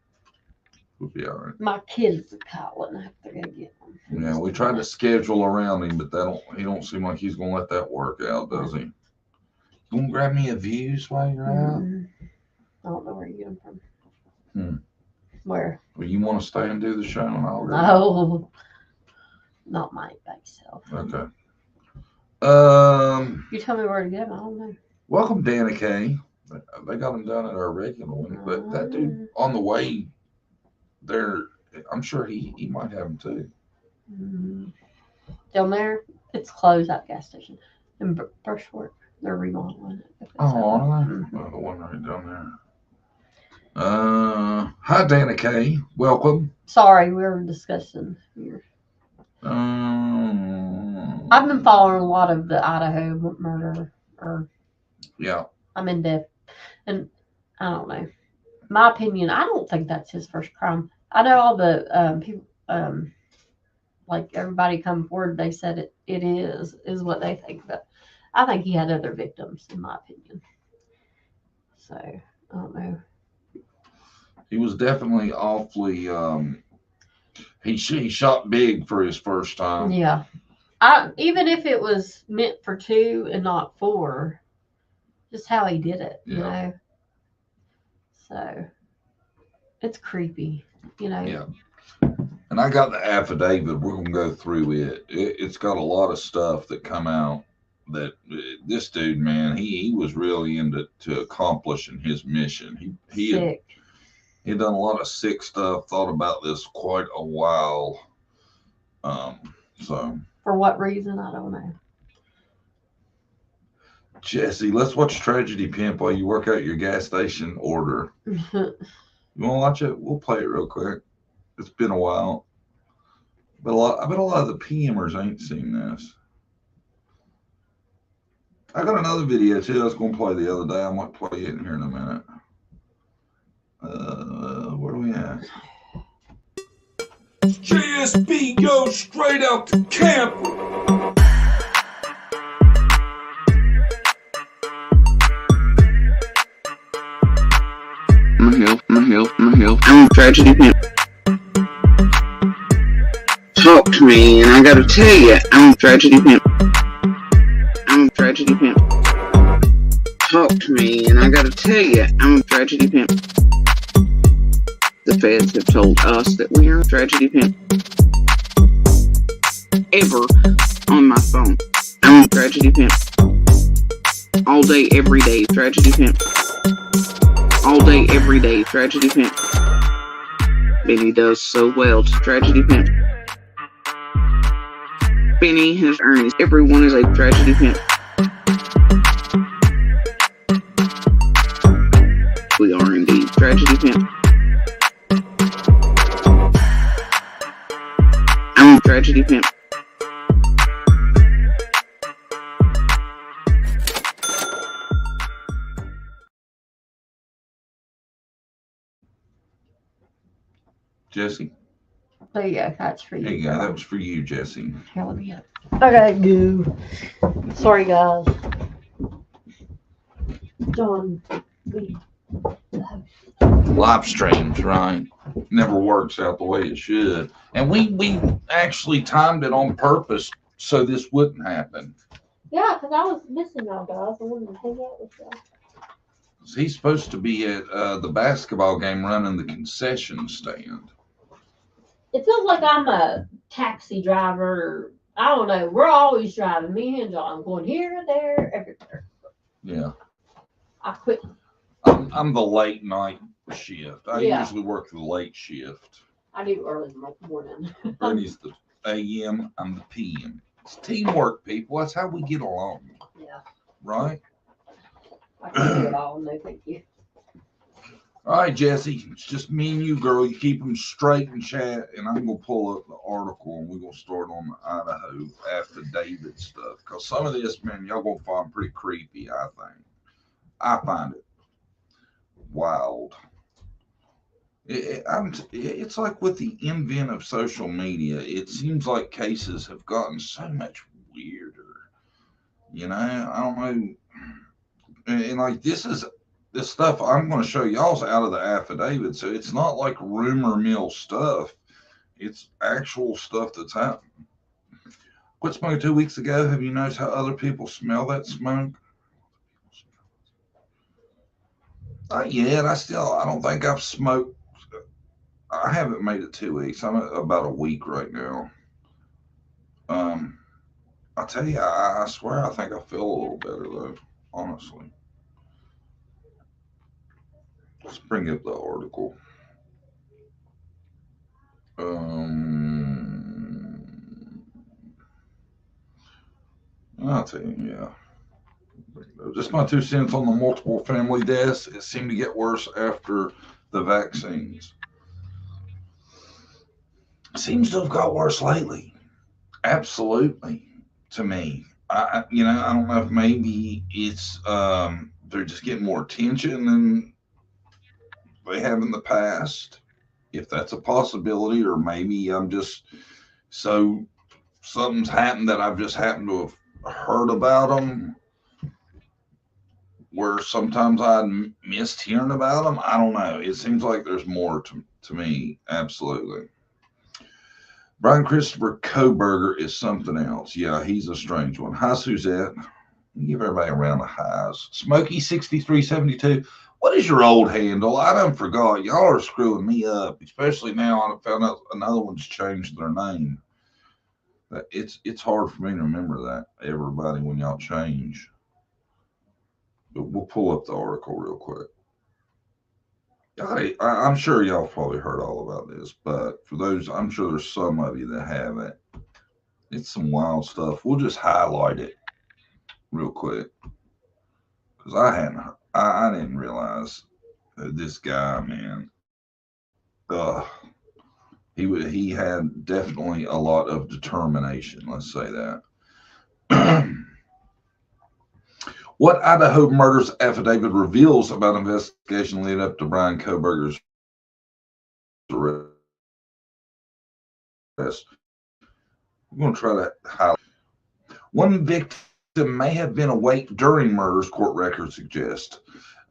We'll be all right. My kids are calling. I have to go get them. Yeah, we tried to schedule around him, but he don't seem like he's gonna let that work out, does he? You gonna grab me a Views while you're out? I don't know where you get them from. Where? Well, you want to stay and do the show, and I'll go. No, not my self. Okay. You tell me where to get them. I don't know. Welcome, Danny K. They got him done at our regular one, but that dude on the way there, I'm sure he might have them too. Down there, it's closed at gas station. In Brushwork, they're remodeling it. Oh, are they? The one right down there. Hi, Dana K. Welcome. Sorry, we were discussing here. I've been following a lot of the Idaho murder. Yeah. I'm in depth, and I don't know. My opinion, I don't think that's his first crime. I know all the people, like everybody come forward, they said it is what they think, but I think he had other victims, in my opinion. So I don't know. He was definitely awfully. He shot big for his first time. Yeah, even if it was meant for 2 and not 4, just how he did it, you know. So it's creepy, Yeah. And I got the affidavit. We're gonna go through it. It's got a lot of stuff that come out that this dude, man, he was really into accomplishing his mission. He had done a lot of sick stuff. Thought about this quite a while. So for what reason, I don't know. Jesse, let's watch Tragedy Pimp while you work out your gas station order. You want to watch it? We'll play it real quick. It's been a while. But I bet a lot of the PMers ain't seen this. I got another video too I was going to play the other day. I might play it in here in a minute. Where are we at? JSB goes straight out to camp. My health. I'm a tragedy pimp. Talk to me, and I gotta tell you, I'm a tragedy pimp. I'm a tragedy pimp. Talk to me, and I gotta tell you, I'm a tragedy pimp. The feds have told us that we are a tragedy pimp. Ever on my phone, I'm a tragedy pimp. All day, every day, tragedy pimp. All day, every day, tragedy pimp. Benny does so well to tragedy pimp. Benny has earned everyone is a tragedy pimp. We are indeed tragedy pimp. I'm a tragedy pimp. Jesse. There you go. That's for you. There you go. girl. That was for you, Jesse. Hell yeah. Okay, goo. Sorry, guys. John. Live streams, right? Never works out the way it should. And we actually timed it on purpose so this wouldn't happen. Yeah, because I was missing y'all guys. I wanted to hang out with y'all. He's supposed to be at the basketball game running the concession stand. It feels like I'm a taxi driver. I don't know. We're always driving. Me and John going here, there, everywhere. Yeah. I quit. I'm the late night shift. I Yeah. usually work the late shift. I do early morning. Brittany's the AM, I'm the PM. It's teamwork, people. That's how we get along. Yeah. Right? I can do it all. No, thank you. All right, Jesse. It's just me and you, girl. You keep them straight and chat, and I'm going to pull up the article, and we're going to start on the Idaho affidavit stuff. Because some of this, man, y'all going to find pretty creepy, I think. I find it wild. It's like with the invent of social media, it seems like cases have gotten so much weirder. You know, I don't know. And like this stuff I'm going to show y'all's out of the affidavit. So it's not like rumor mill stuff. It's actual stuff that's happening. Quit smoking 2 weeks ago. Have you noticed how other people smell that smoke? Not yet. I don't think I've smoked. I haven't made it 2 weeks. I'm at about a week right now. I tell you, I swear I think I feel a little better though, honestly. Let's bring up the article. I'll tell you, yeah. Just my 2 cents on the multiple family deaths. It seemed to get worse after the vaccines. Seems to have got worse lately. Absolutely, to me. I don't know if maybe it's they're just getting more attention than they have in the past. If that's a possibility, or maybe I'm just so something's happened that I've just happened to have heard about them, where sometimes I missed hearing about them. I don't know. It seems like there's more to me. Absolutely. Brian Christopher Koberger is something else. Yeah, he's a strange one. Hi, Suzette. Give everybody a round of highs. Smokey6372. What is your old handle? I done forgot. Y'all are screwing me up, especially now I found out another one's changed their name. It's hard for me to remember that, everybody, when y'all change. But we'll pull up the article real quick. I'm sure y'all probably heard all about this, but for those, I'm sure there's some of you that haven't. It's some wild stuff. We'll just highlight it real quick because I didn't realize that this guy, man, he had definitely a lot of determination. Let's say that. What Idaho murders affidavit reveals about investigation leading up to Brian Koberger's arrest? I'm going to try to highlight. One victim may have been awake during murders, court records suggest.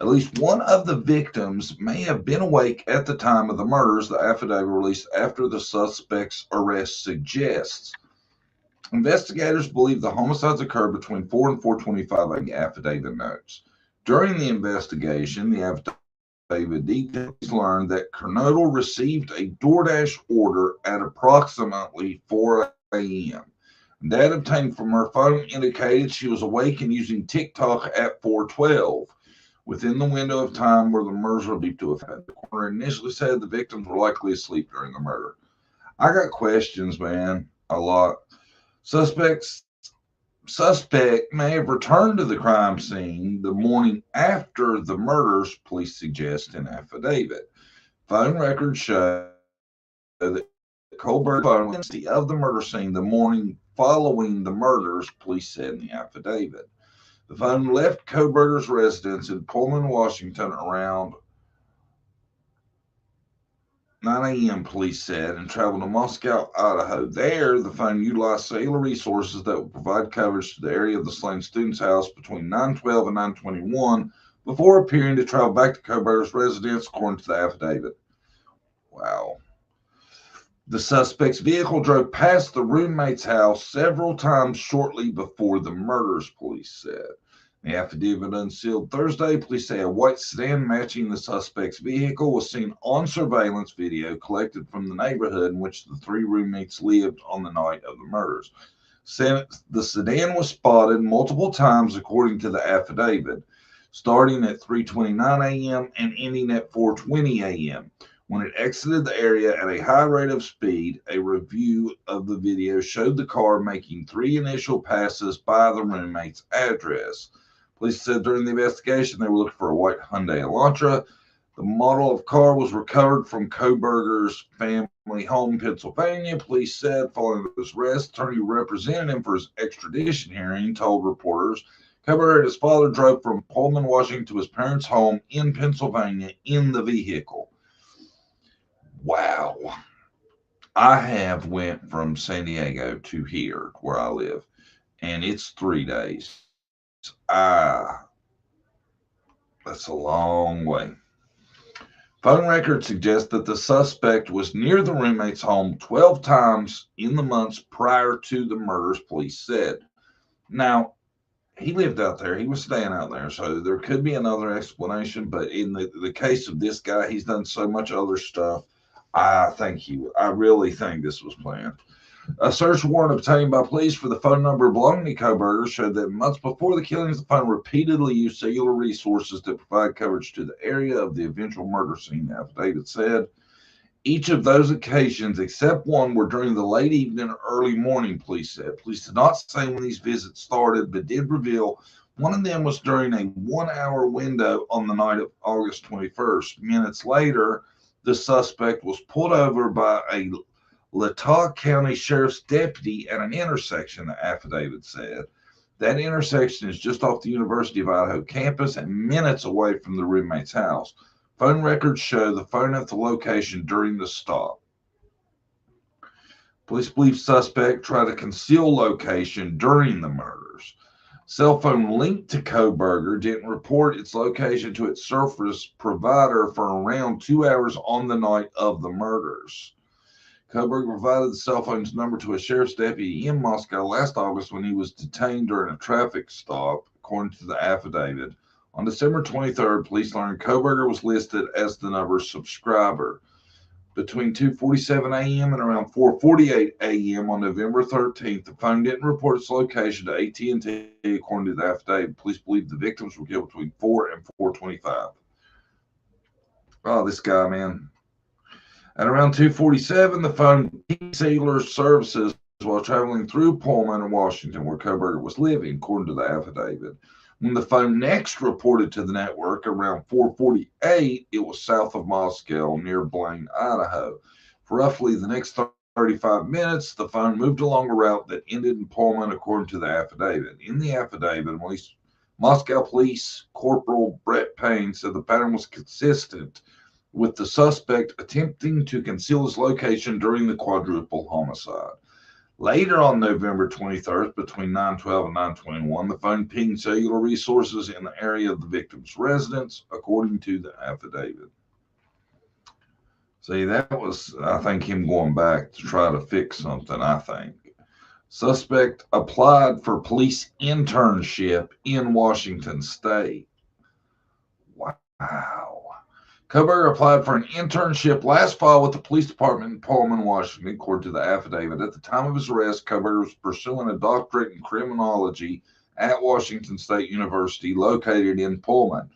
At least one of the victims may have been awake at the time of the murders, the affidavit released after the suspect's arrest suggests. Investigators believe the homicides occurred between 4 and 4:25, the affidavit notes. During the investigation, the affidavit details learned that Kernodle received a DoorDash order at approximately 4 a.m. Data obtained from her phone indicated she was awake and using TikTok at 4:12, within the window of time where the murders were believed to have happened. The coroner initially said the victims were likely asleep during the murder. I got questions, man, a lot. Suspect may have returned to the crime scene the morning after the murders, police suggest in affidavit. Phone records show that Koberger's phone was of the murder scene the morning following the murders, police said in the affidavit. The phone left Koberger's residence in Pullman, Washington around 9 a.m., police said, and traveled to Moscow, Idaho. There, the phone utilized cellular resources that would provide coverage to the area of the slain student's house between 9:12 and 9:21 before appearing to travel back to Koberger's residence, according to the affidavit. Wow. The suspect's vehicle drove past the roommate's house several times shortly before the murders, police said. The affidavit unsealed Thursday. Police say a white sedan matching the suspect's vehicle was seen on surveillance video collected from the neighborhood in which the three roommates lived on the night of the murders. The sedan was spotted multiple times, according to the affidavit, starting at 3:29 a.m. and ending at 4:20 a.m. When it exited the area at a high rate of speed, a review of the video showed the car making three initial passes by the roommate's address. Police said during the investigation they were looking for a white Hyundai Elantra. The model of car was recovered from Koberger's family home in Pennsylvania. Police said following his arrest, attorney who represented him for his extradition hearing told reporters Koberger and his father drove from Pullman, Washington to his parents' home in Pennsylvania in the vehicle. Wow. I have went from San Diego to here where I live, and it's 3 days. That's a long way. Phone records suggest that the suspect was near the roommate's home 12 times in the months prior to the murders, police said. Now, he lived out there. He was staying out there. So there could be another explanation. But in the case of this guy, he's done so much other stuff. I really think this was planned. A search warrant obtained by police for the phone number belonging to Koberger showed that months before the killings, the phone repeatedly used cellular resources to provide coverage to the area of the eventual murder scene, the affidavit said. Each of those occasions, except one, were during the late evening or early morning, police said. Police did not say when these visits started, but did reveal one of them was during a 1-hour window on the night of August 21st. Minutes later, the suspect was pulled over by a Latah County Sheriff's deputy at an intersection, the affidavit said. That intersection is just off the University of Idaho campus and minutes away from the roommate's house. Phone records show the phone at the location during the stop. Police believe suspect tried to conceal location during the murders. Cell phone linked to Koberger didn't report its location to its service provider for around 2 hours on the night of the murders. Koberger provided the cell phone's number to a sheriff's deputy in Moscow last August when he was detained during a traffic stop, according to the affidavit. On December 23rd, police learned Koberger was listed as the number's subscriber. Between 2:47 a.m. and around 4:48 a.m. on November 13th, the phone didn't report its location to AT&T, according to the affidavit. Police believe the victims were killed between 4 and 4:25. Oh, this guy, man. At around 2:47, the phone pinged cellular services while traveling through Pullman, Washington, where Koberger was living, according to the affidavit. When the phone next reported to the network around 4:48, it was south of Moscow near Blaine, Idaho. For roughly the next 35 minutes, the phone moved along a route that ended in Pullman, according to the affidavit. In the affidavit, Moscow Police Corporal Brett Payne said the pattern was consistent with the suspect attempting to conceal his location during the quadruple homicide. Later on November 23rd, between 9:12 and 9:21, the phone pinged cellular resources in the area of the victim's residence, according to the affidavit. See, that was, I think, him going back to try to fix something, I think. Suspect applied for police internship in Washington State. Wow. Koberger applied for an internship last fall with the police department in Pullman, Washington, according to the affidavit. At the time of his arrest, Koberger was pursuing a doctorate in criminology at Washington State University, located in Pullman.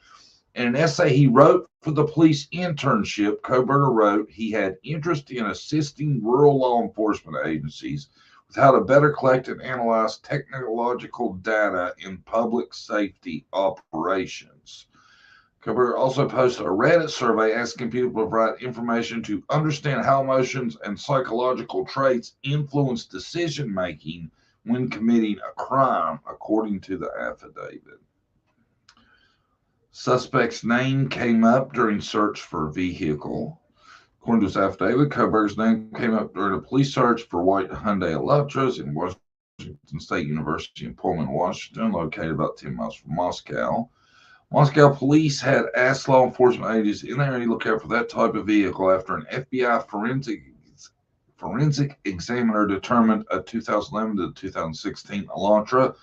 In an essay he wrote for the police internship, Koberger wrote he had interest in assisting rural law enforcement agencies with how to better collect and analyze technological data in public safety operations. Koberger also posted a Reddit survey asking people to provide information to understand how emotions and psychological traits influence decision making when committing a crime, according to the affidavit. Suspect's name came up during search for vehicle. According to his affidavit, Koberger's name came up during a police search for white Hyundai Elantras in Washington State University in Pullman, Washington, located about 10 miles from Moscow. Moscow police had asked law enforcement agents in the area to look out for that type of vehicle after an FBI forensic examiner determined a 2011 to 2016 Elantra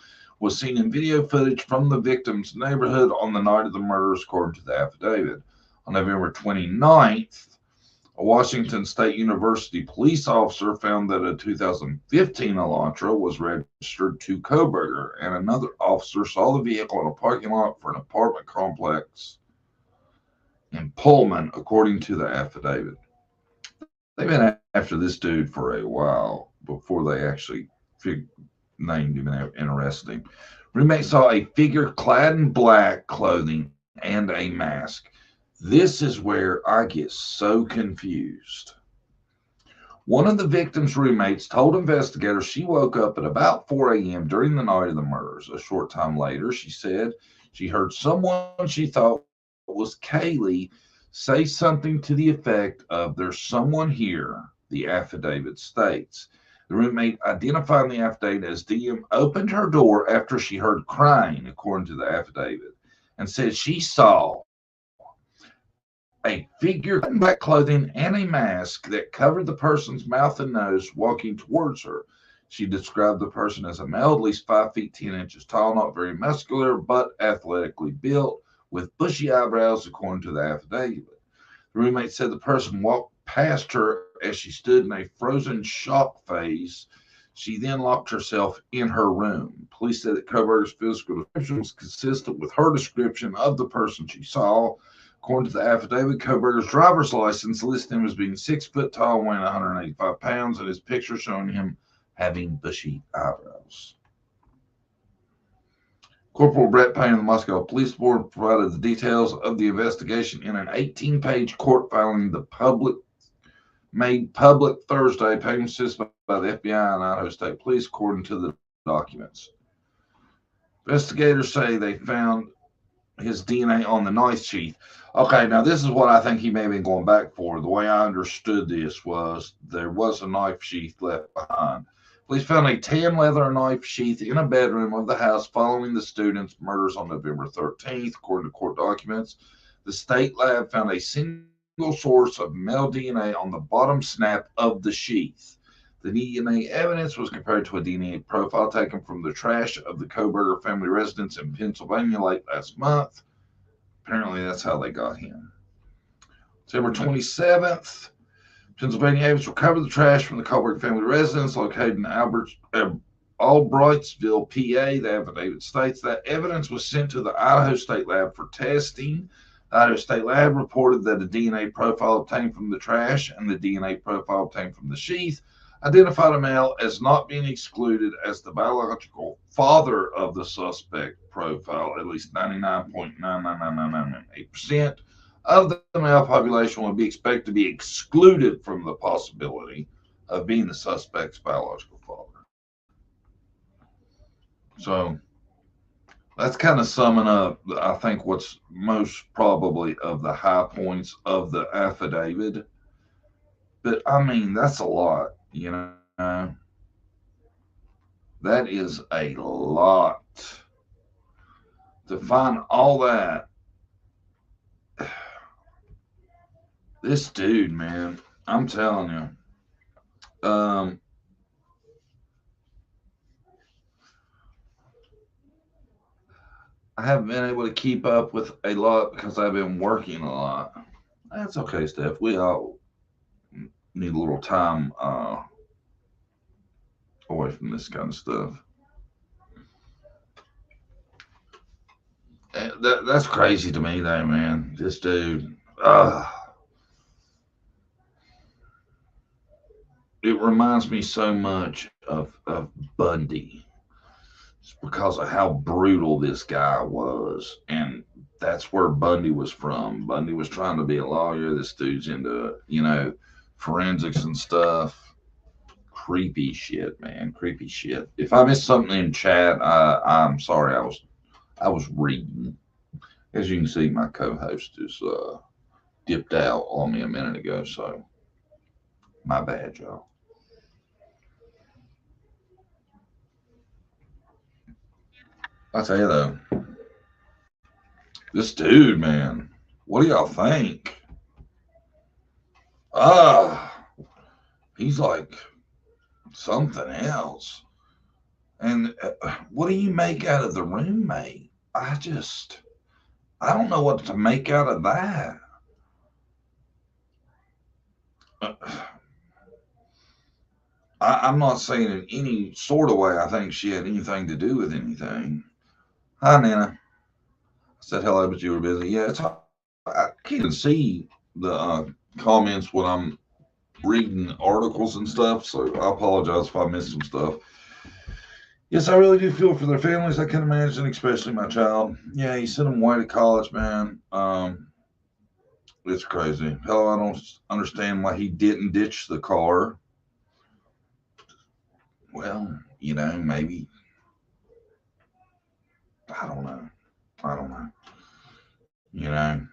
was seen in video footage from the victim's neighborhood on the night of the murders, according to the affidavit. On November 29th, a Washington State University police officer found that a 2015 Elantra was registered to Koberger, and another officer saw the vehicle in a parking lot for an apartment complex in Pullman, according to the affidavit. They've been after this dude for a while before they actually named him and arrested him. Roommates saw a figure clad in black clothing and a mask. This is where I get so confused. One of the victim's roommates told investigators she woke up at about 4 a.m. during the night of the murders. A short time later, she said she heard someone she thought was Kaylee say something to the effect of, "There's someone here," the affidavit states. The roommate, identified in the affidavit as DM, opened her door after she heard crying, according to the affidavit, and said she saw a figure in black clothing and a mask that covered the person's mouth and nose walking towards her. She described the person as a male, at least 5 feet 10 inches tall, not very muscular, but athletically built, with bushy eyebrows, according to the affidavit. The roommate said the person walked past her as she stood in a frozen shock phase. She then locked herself in her room. Police said that Koberger's physical description was consistent with her description of the person she saw. According to the affidavit, Koberger's driver's license listed him as being 6 foot tall, weighing 185 pounds, and his picture showing him having bushy eyebrows. Corporal Brett Payne of the Moscow Police Board provided the details of the investigation in an 18-page court filing made public Thursday. Payne was assisted by the FBI and Idaho State Police, according to the documents. Investigators say they found his DNA on the knife sheath. Okay, now this is what I think he may have been going back for. The way I understood this was there was a knife sheath left behind. Police found a tan leather knife sheath in a bedroom of the house following the students' murders on November 13th, according to court documents. The state lab found a single source of male DNA on the bottom snap of the sheath. The DNA evidence was compared to a DNA profile taken from the trash of the Koberger family residence in Pennsylvania late last month. Apparently, that's how they got him. September 27th, Pennsylvania agents recovered the trash from the Koberger family residence located in Albrightsville, PA. The affidavit states that evidence was sent to the Idaho State Lab for testing. The Idaho State Lab reported that a DNA profile obtained from the trash and the DNA profile obtained from the sheath identified a male as not being excluded as the biological father of the suspect profile. At least 99.99998% of the male population would be expected to be excluded from the possibility of being the suspect's biological father. So that's kind of summing up, I think, what's most probably of the high points of the affidavit. But I mean, that's a lot, you know. That is a lot. To find all that. This dude, man, I'm telling you. I haven't been able to keep up with a lot because I've been working a lot. That's okay, Steph. We all need a little time away from this kind of stuff. That's crazy to me, though, man. This dude. It reminds me so much of Bundy. It's because of how brutal this guy was. And that's where Bundy was from. Bundy was trying to be a lawyer. This dude's into, forensics and stuff. Creepy shit, man. Creepy shit. If I missed something in chat, I'm sorry. I was reading. As you can see, my co-host is dipped out on me a minute ago. So My bad, y'all. I tell you though, this dude, man, what do y'all think? Ah, he's like something else. And what do you make out of the roommate? I don't know what to make out of that. Uh, I'm not saying in any sort of way I think she had anything to do with anything. Hi, Nana. I said hello, but you were busy. Yeah, I can't even see the comments when I'm reading articles and stuff, so I apologize if I missed some stuff. Yes, I really do feel for their families. I can imagine, especially my child. Yeah, he sent him away to college, man. It's crazy. Hell, I don't understand why he didn't ditch the car. Well, maybe I don't know. I don't know. You know,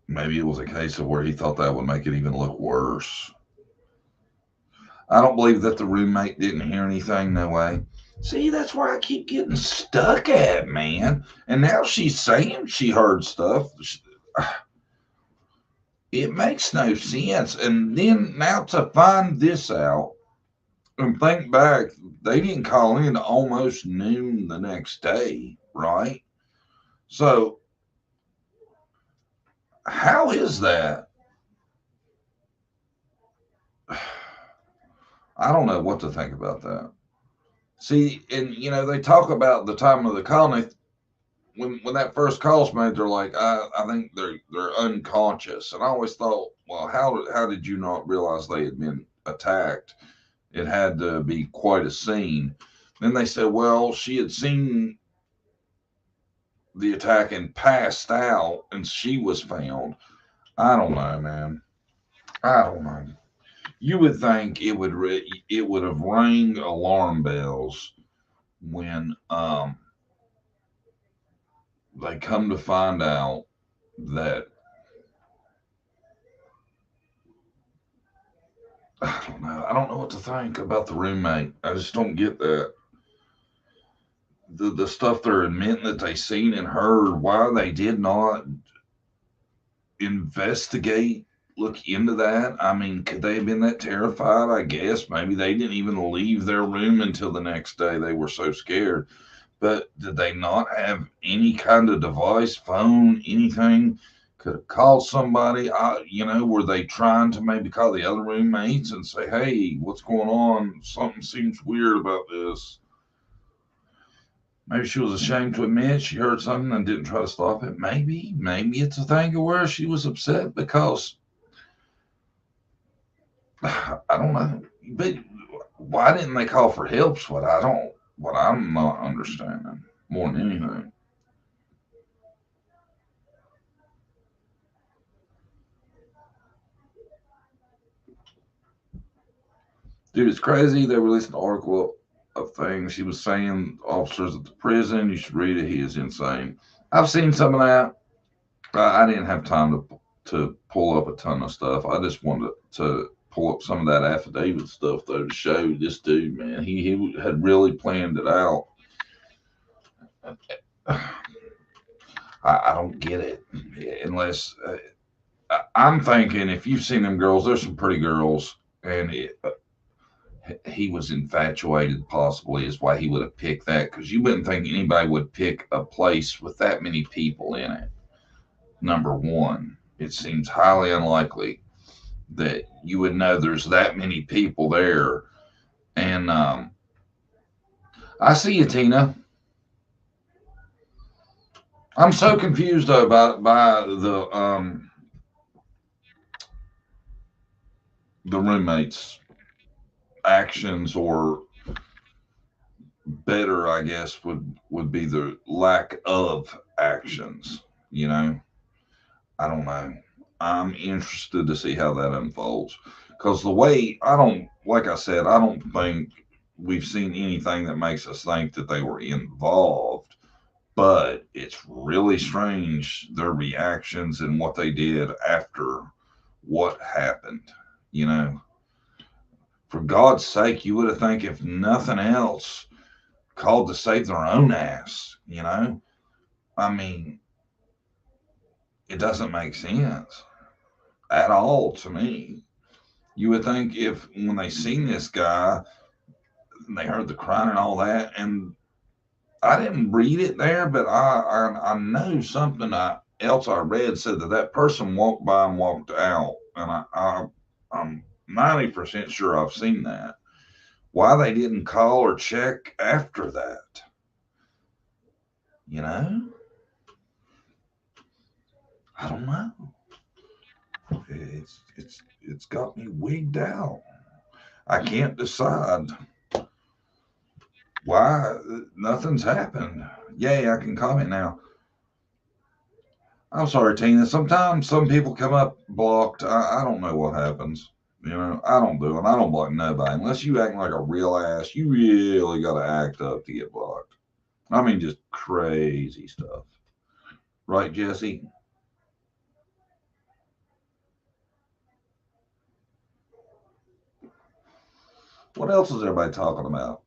maybe it was a case of where he thought that would make it even look worse. I don't believe that the roommate didn't hear anything. No way. See, that's where I keep getting stuck at, man. And now she's saying she heard stuff. It makes no sense. And then now to find this out and think back, they didn't call in almost noon the next day, right? So, how is that? I don't know what to think about that. See, and they talk about the time of the call, and when that first call's made, they're like, I think they're unconscious. And I always thought, well, how did you not realize they had been attacked? It had to be quite a scene. Then they said, well, she had seen the attack and passed out, and she was found. I don't know, man. I don't know. You would think it would have rang alarm bells when they come to find out that I don't know. I don't know what to think about the roommate. I just don't get that. The stuff they're admitting that they seen and heard, why they did not investigate, look into that. I mean, could they have been that terrified? I guess maybe they didn't even leave their room until the next day. They were so scared. But did they not have any kind of device, phone, anything? Could have called somebody. Were they trying to maybe call the other roommates and say, "Hey, what's going on? Something seems weird about this." Maybe she was ashamed to admit she heard something and didn't try to stop it. Maybe it's a thing of where she was upset because I don't know. But why didn't they call for help? What I'm not understanding more than anything. Dude, it's crazy. They released an article of things. She was saying officers at the prison. You should read it. He is insane. I've seen some of that. I didn't have time to pull up a ton of stuff. I just wanted to pull up some of that affidavit stuff though to show this dude, man. He had really planned it out. I don't get it unless I'm thinking if you've seen them girls, there's some pretty girls, and he was infatuated. Possibly is why he would have picked that because you wouldn't think anybody would pick a place with that many people in it. Number one, it seems highly unlikely that you would know there's that many people there. And I see you, Tina. I'm so confused though by the roommates' actions, or better, I guess, would be the lack of actions. I don't know. I'm interested to see how that unfolds because the way like I said, I don't think we've seen anything that makes us think that they were involved. But it's really strange their reactions and what they did after what happened. You know, For God's sake, you would have think if nothing else, called to save their own ass, you know? I mean, it doesn't make sense at all to me. You would think if when they seen this guy and they heard the crying and all that, and I didn't read it there, but I know something else I read said that that person walked by and walked out, and I'm 90% sure I've seen that. Why they didn't call or check after that, you know? I don't know. It's got me wigged out. I can't decide why nothing's happened. Yay, I can comment now. I'm sorry, Tina. Sometimes some people come up blocked. I don't know what happens. You know, I don't do it. I don't block nobody unless you act like a real ass. You really got to act up to get blocked. I mean, just crazy stuff. Right, Jesse? What else is everybody talking about?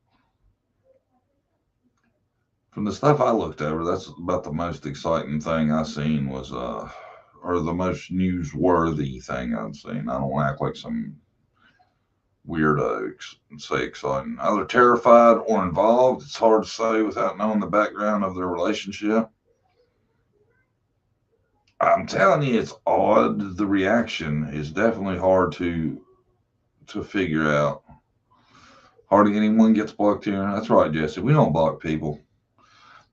From the stuff I looked over, that's about the most exciting thing I seen was, or the most newsworthy thing I've seen. I don't act like some weirdo say exciting. Either terrified or involved. It's hard to say without knowing the background of their relationship. I'm telling you, it's odd. The reaction is definitely hard to figure out. Hardly anyone gets blocked here. That's right, Jesse. We don't block people.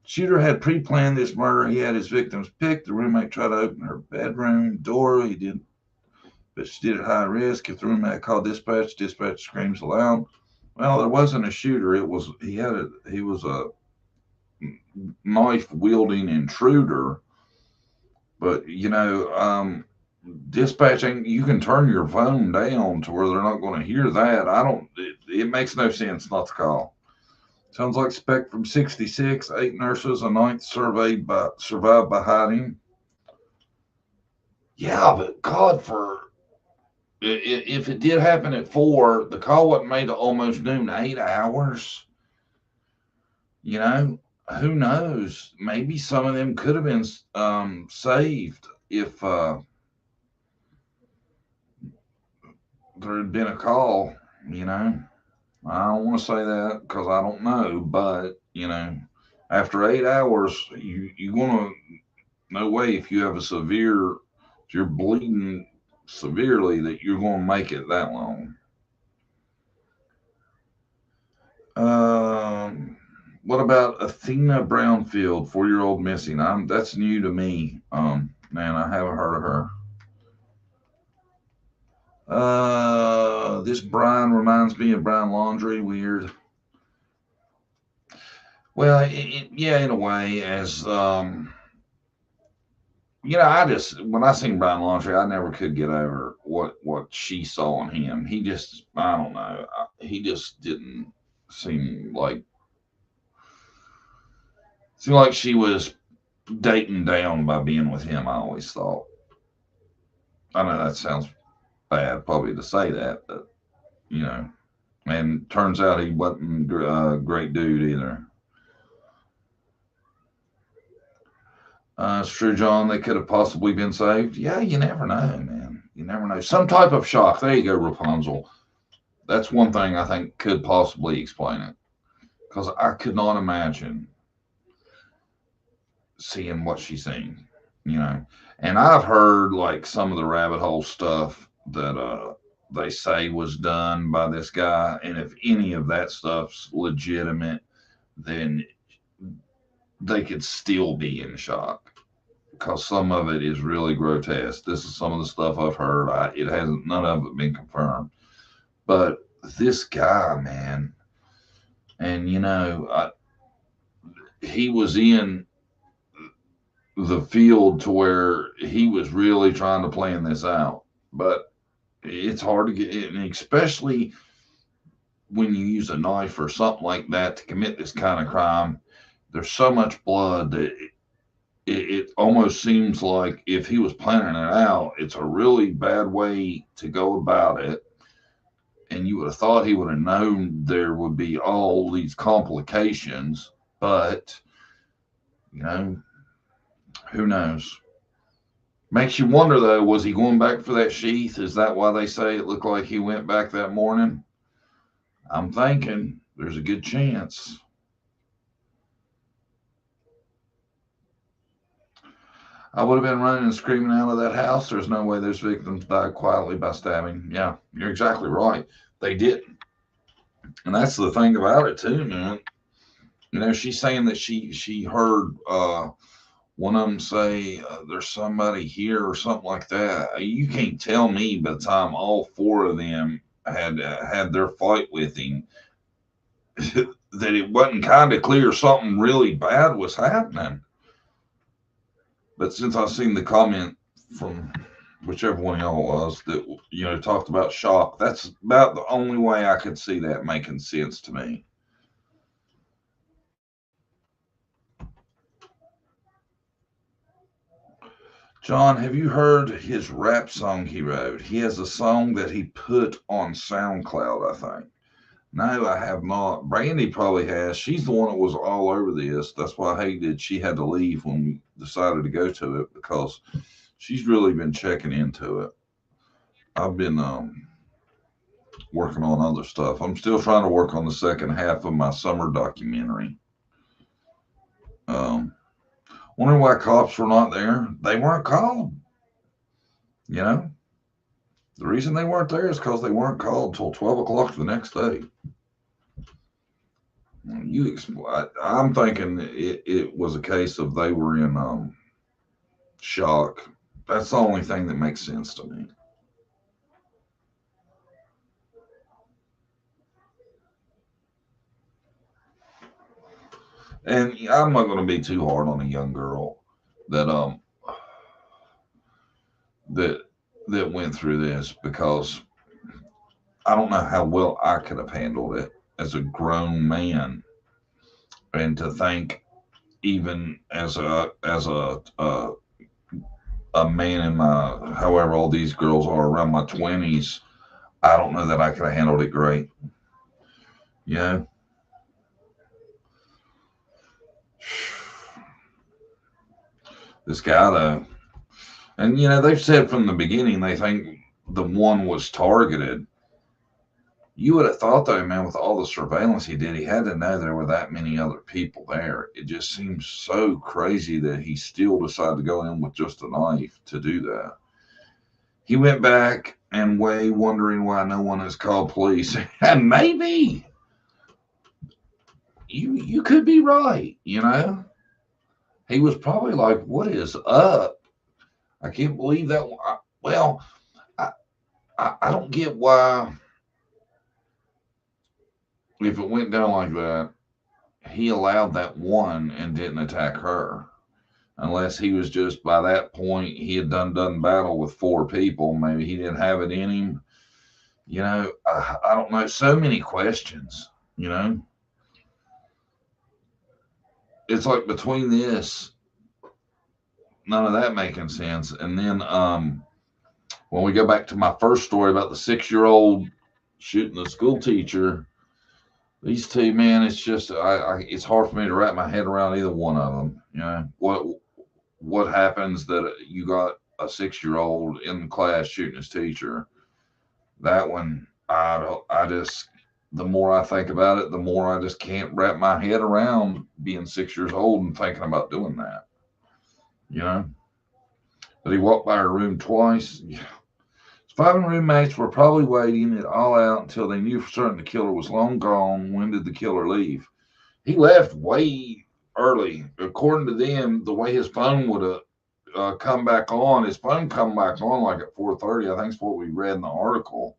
Shooter had pre-planned this murder. He had his victims picked. The roommate tried to open her bedroom door. He didn't, but she did at high risk. If the roommate called dispatch, dispatch screams aloud. Well, there wasn't a shooter. It was he was a knife wielding intruder. But you know, dispatching, you can turn your phone down to where they're not going to hear that. It makes no sense not to call. Sounds like spec from 66. 8 nurses, a ninth survived by hiding. Yeah, but God, if it did happen at 4, the call wasn't made to almost noon. 8 hours. You know, who knows? Maybe some of them could have been saved if there had been a call. You know, I don't want to say that because I don't know, but you know, after 8 hours, you want to no way if you have if you're bleeding severely that you're going to make it that long. What about Athena Brownfield, 4-year-old missing? That's new to me. Man, I haven't heard of her. This Brian reminds me of Brian Laundrie. Weird. Well, yeah, in a way, as you know, when I seen Brian Laundrie, I never could get over what she saw in him. He just, I don't know, he just didn't seem like she was dating down by being with him. I always thought. I know that sounds bad, probably to say that, but you know, and turns out he wasn't a great dude either. It's true, John. They could have possibly been saved. Yeah, you never know, man. You never know. Some type of shock. There you go, Rapunzel. That's one thing I think could possibly explain it. Because I could not imagine seeing what she's seen, you know. And I've heard like some of the rabbit hole stuff that they say was done by this guy. And if any of that stuff's legitimate, then they could still be in shock because some of it is really grotesque. This is some of the stuff I've heard. None of it been confirmed. But this guy, man, and you know, he was in the field to where he was really trying to plan this out. But it's hard to get, and especially when you use a knife or something like that to commit this kind of crime. There's so much blood that it almost seems like if he was planning it out, it's a really bad way to go about it. and you would have thought he would have known there would be all these complications, but who knows? Makes you wonder though, was he going back for that sheath? Is that why they say it looked like he went back that morning? I'm thinking there's a good chance. I would have been running and screaming out of that house. There's no way those victims died quietly by stabbing. Yeah, you're exactly right. They didn't. And that's the thing about it too, man. She's saying that she heard one of them say there's somebody here or something like that. You can't tell me by the time all four of them had their fight with him that it wasn't kind of clear something really bad was happening. But since I've seen the comment from whichever one of y'all was that talked about shock, that's about the only way I could see that making sense to me. John, have you heard his rap song he wrote? He has a song that he put on SoundCloud, I think. No, I have not. Brandy probably has. She's the one that was all over this. That's why I hated she had to leave when we decided to go to it, because she's really been checking into it. I've been working on other stuff. I'm still trying to work on the second half of my summer documentary. Wondering why cops were not there. They weren't called. The reason they weren't there is because they weren't called until 12 o'clock the next day. I'm thinking it was a case of they were in shock. That's the only thing that makes sense to me. And I'm not going to be too hard on a young girl that went through this, because I don't know how well I could have handled it as a grown man. And to think, even as a man in my, however old these girls are, around my 20s, I don't know that I could have handled it great. This guy though, and they've said from the beginning they think the one was targeted. You would have thought though, man, with all the surveillance he did, he had to know there were that many other people there. It just seems so crazy that he still decided to go in with just a knife to do that. He went back and way wondering why no one has called police. And maybe you could be right, He was probably like, what is up? I can't believe that. Well, I don't get why, if it went down like that, he allowed that one and didn't attack her. Unless he was just, by that point, he had done battle with four people. Maybe he didn't have it in him. I don't know. So many questions, It's like between this, none of that making sense. And then when we go back to my first story about the 6-year-old shooting the school teacher, these two, man, it's just it's hard for me to wrap my head around either one of them. What happens that you got a 6-year-old in the class shooting his teacher? That one, I just, the more I think about it, the more I just can't wrap my head around being 6 years old and thinking about doing that. But he walked by her room twice. His 5 roommates were probably waiting it all out until they knew for certain the killer was long gone. When did the killer leave? He left way early. According to them, the way his phone would have come back on, his phone come back on like at 4:30. I think is what we read in the article.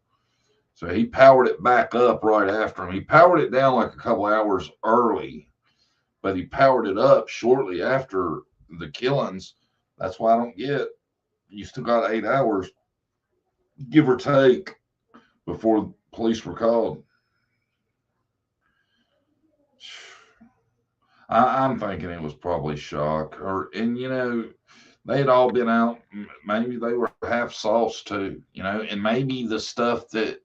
So he powered it back up right after him. He powered it down like a couple hours early, but he powered it up shortly after the killings. That's why I don't get, you still got 8 hours, give or take, before police were called. I'm thinking it was probably shock, and they'd all been out. Maybe they were half sauced too, and maybe the stuff that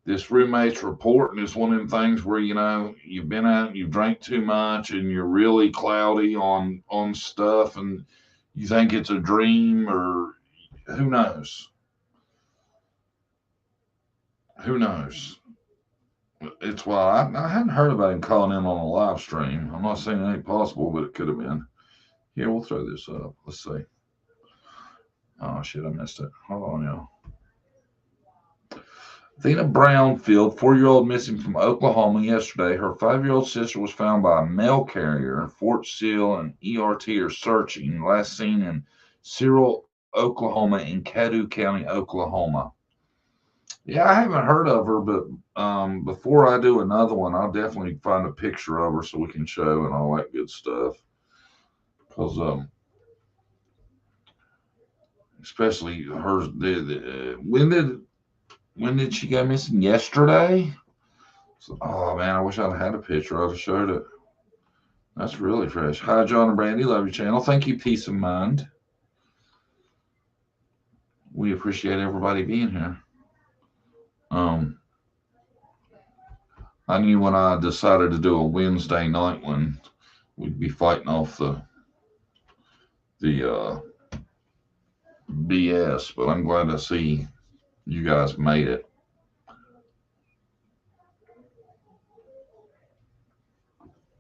this roommate's reporting is one of them things where, you know, you've been out and you've drank too much and you're really cloudy on stuff and you think it's a dream or who knows? Who knows? It's why I hadn't heard about him calling in on a live stream. I'm not saying it ain't possible, but it could have been. Here, we'll throw this up. Let's see. Oh, shit, I missed it. Hold on, y'all. Athena Brownfield, 4-year-old missing from Oklahoma yesterday. Her 5-year-old sister was found by a mail carrier. Fort Sill and ERT are searching. Last seen in Cyril, Oklahoma, in Caddo County, Oklahoma. Yeah, I haven't heard of her, but before I do another one, I'll definitely find a picture of her so we can show and all that good stuff. Because especially hers. When did she go missing? Yesterday. So, oh man, I wish I'd had a picture. I'd have showed it. That's really fresh. Hi, John and Brandy. Love your channel. Thank you, Peace of Mind. We appreciate everybody being here. I knew when I decided to do a Wednesday night one, we'd be fighting off the BS, but I'm glad to see you guys made it.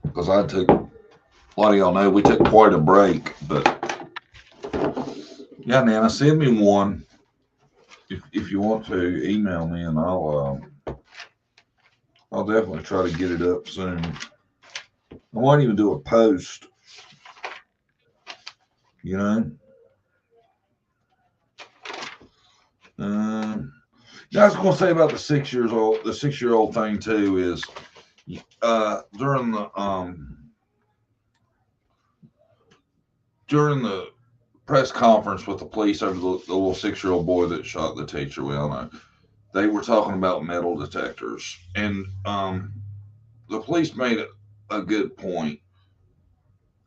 Because I took, a lot of y'all know, we took quite a break, but yeah, Nana, send me one if you want to email me, and I'll definitely try to get it up soon. I won't even do a post, you know. Yeah, I was going to say about the 6-year-old. The 6-year-old thing too is during the press conference with the police over the little 6-year-old boy that shot the teacher. We all know they were talking about metal detectors, and the police made a good point.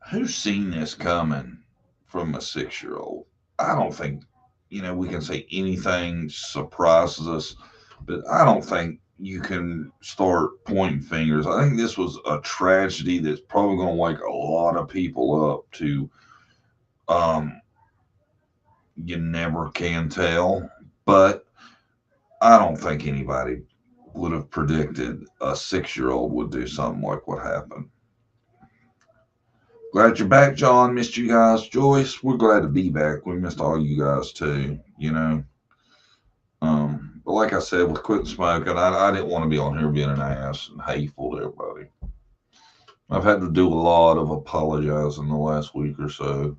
Who's seen this coming from a 6-year-old? I don't think, you know, we can say anything surprises us, but I don't think you can start pointing fingers. I think this was a tragedy that's probably going to wake a lot of people up to, you never can tell, but I don't think anybody would have predicted a 6-year-old would do something like what happened. Glad you're back, John. Missed you guys. Joyce, we're glad to be back. We missed all you guys too, you know. But like I said, with quitting smoking, I didn't want to be on here being an ass and hateful to everybody. I've had to do a lot of apologizing the last week or so.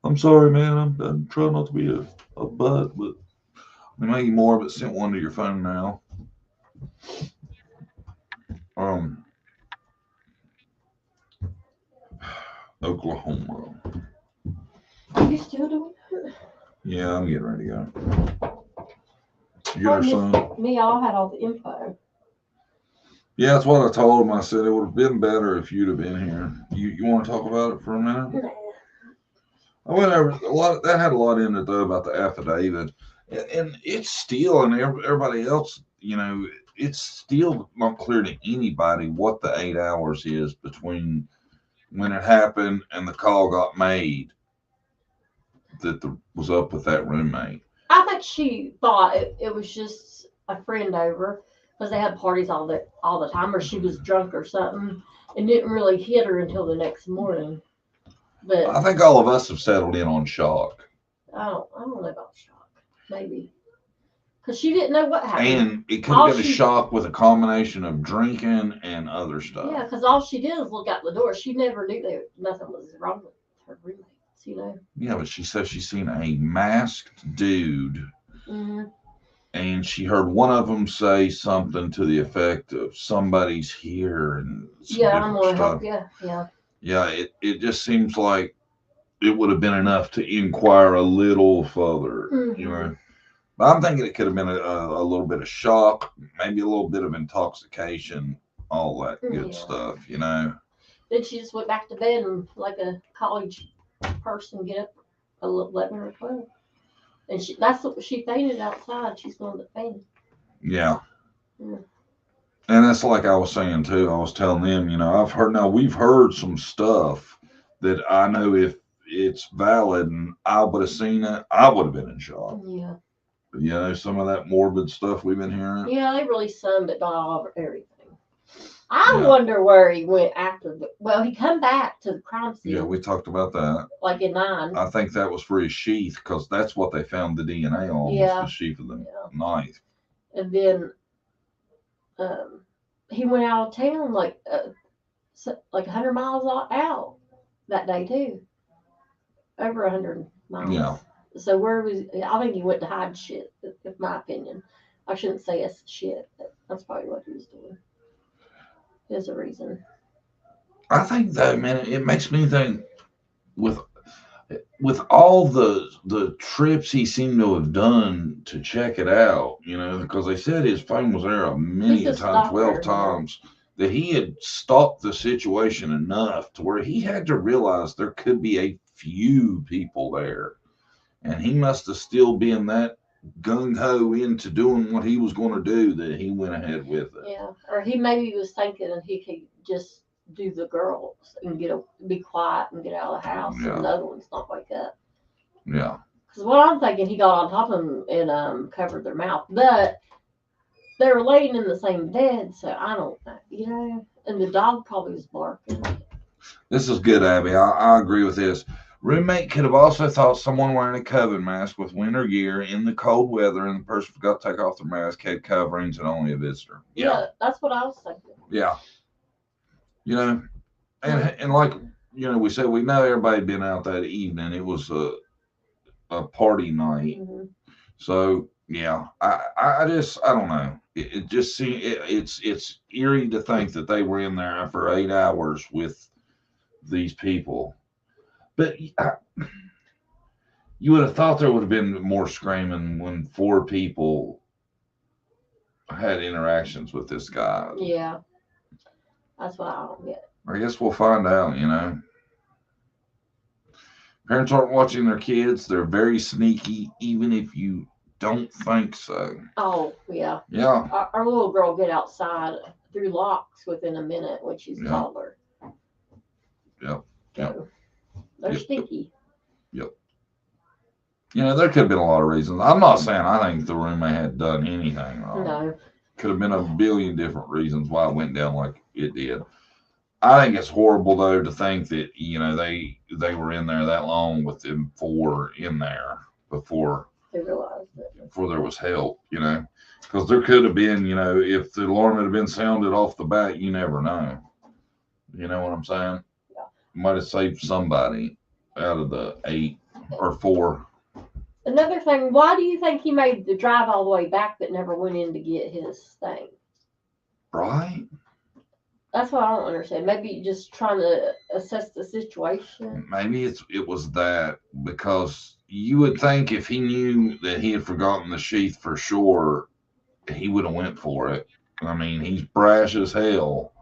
I'm sorry, man. I'm trying not to be a butt, but we may be more of it. Sent one to your phone now. Oklahoma. Are you still doing it? Yeah, I'm getting ready to go. You get her son? Me, I had all the info. Yeah, that's what I told him. I said it would have been better if you'd have been here. You want to talk about it for a minute? I went over a lot. That had a lot in it though about the affidavit, and it's still, and everybody else, you know, it's still not clear to anybody what the 8 hours is between when it happened and the call got made that was up with that roommate. I think she thought it was just a friend over because they had parties all the time, or she was drunk or something, and didn't really hit her until the next morning. But I think all of us have settled in on shock. I don't know about shock, maybe because she didn't know what happened. And it could have been a shock with a combination of drinking and other stuff. Yeah, because all she did was look out the door. She never knew that nothing was wrong with her roommates, you know. Yeah, but she says she's seen a masked dude, and she heard one of them say something to the effect of "somebody's here" and I'm gonna help you. Yeah, it just seems like it would have been enough to inquire a little further, you know. But I'm thinking it could have been a little bit of shock, maybe a little bit of intoxication, all that good stuff, you know. Then she just went back to bed and, like a college person, get up at 11 or 12. And that's what she fainted outside. She's the one that fainted. Yeah. Mm. And that's like I was saying too. I was telling them, we've heard some stuff that I know if it's valid and I would have seen it, I would have been in shock. Yeah. Some of that morbid stuff we've been hearing. Yeah, they really summed it all over everything. I Yeah. wonder where he went after he come back to the crime scene. Yeah, we talked about that. Like in 9. I think that was for his sheath because that's what they found the DNA on, was the sheath of the knife. And then he went out of town like 100 miles out that day too. Over 100 miles. Yeah. So where was? I think he went to hide shit. In my opinion, I shouldn't say it's shit. But that's probably what he was doing. There's a reason. I think though, man, it makes me think with all the trips he seemed to have done to check it out, because they said his phone was there many a time, 12 times, that he had stalked the situation enough to where he had to realize there could be a few people there. And he must have still been that gung-ho into doing what he was going to do that he went ahead with it. Yeah, or he maybe was thinking that he could just do the girls and be quiet and get out of the house and the other ones not wake up. Yeah. Because what I'm thinking, he got on top of them and covered their mouth, but they were laying in the same bed, so I don't know, and the dog probably was barking. This is good, Abby. I agree with this. Roommate could have also thought someone wearing a COVID mask with winter gear in the cold weather, and the person forgot to take off their mask, had coverings, and only a visitor. Yeah, that's what I was thinking. Yeah. And like, we said, we know everybody had been out that evening. It was a party night. Mm-hmm. So, yeah, I don't know. It just seems, it's eerie to think that they were in there for 8 hours with these people. But you would have thought there would have been more screaming when 4 people had interactions with this guy. Yeah. That's what I don't get. I guess we'll find out, Parents aren't watching their kids. They're very sneaky, even if you don't think so. Oh, yeah. Yeah. Our little girl get outside through locks within a minute when she's toddler. Yep. So, they're sneaky. Yep. There could have been a lot of reasons. I'm not saying I think the roommate had done anything wrong. No. Could have been a billion different reasons why it went down like it did. I think it's horrible though to think that they were in there that long with them 4 in there before they realized it. Before there was help, because there could have been, if the alarm had been sounded off the bat, you never know. You know what I'm saying? Yeah. Might have saved somebody out of the 8 or 4. Another thing, why do you think he made the drive all the way back but never went in to get his thing? Right. That's what I don't understand. Maybe just trying to assess the situation. Maybe it was that, because you would think if he knew that he had forgotten the sheath for sure, he would have went for it. I mean, he's brash as hell.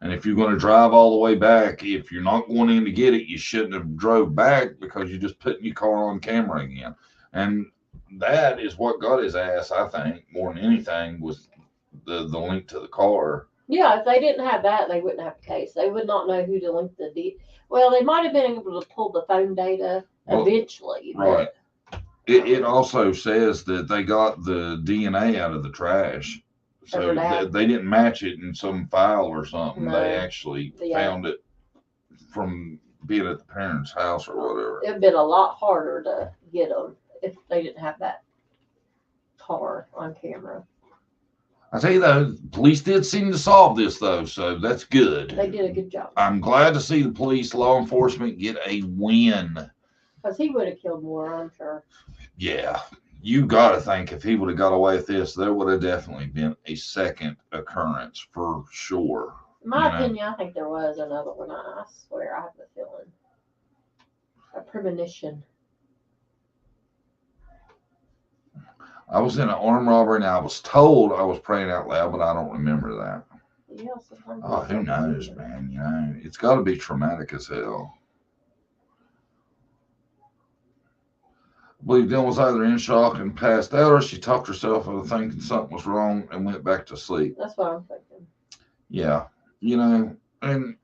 And if you're going to drive all the way back, if you're not going in to get it, you shouldn't have drove back, because you're just putting your car on camera again. And that is what got his ass, I think, more than anything, was the link to the car. Yeah, if they didn't have that, they wouldn't have the case. They would not know who to link well, they might have been able to pull the phone data eventually. Right. It also says that they got the DNA out of the trash. So they didn't match it in some file or something. No. They actually found it from being at the parents' house or whatever. It would have been a lot harder to get them if they didn't have that car on camera. I tell you though, police did seem to solve this though, so that's good. They did a good job. I'm glad to see the police, law enforcement get a win. Because he would have killed more, I'm sure. Yeah, you got to think if he would have got away with this, there would have definitely been a second occurrence for sure. In my opinion, I think there was another one. I swear, I have a feeling. A premonition. I was in an armed robbery and I was told I was praying out loud, but I don't remember that. Yeah, oh, who knows, man? It's got to be traumatic as hell. believe Dylan was either in shock and passed out, or she talked herself into thinking something was wrong and went back to sleep. That's what I'm thinking. Yeah, and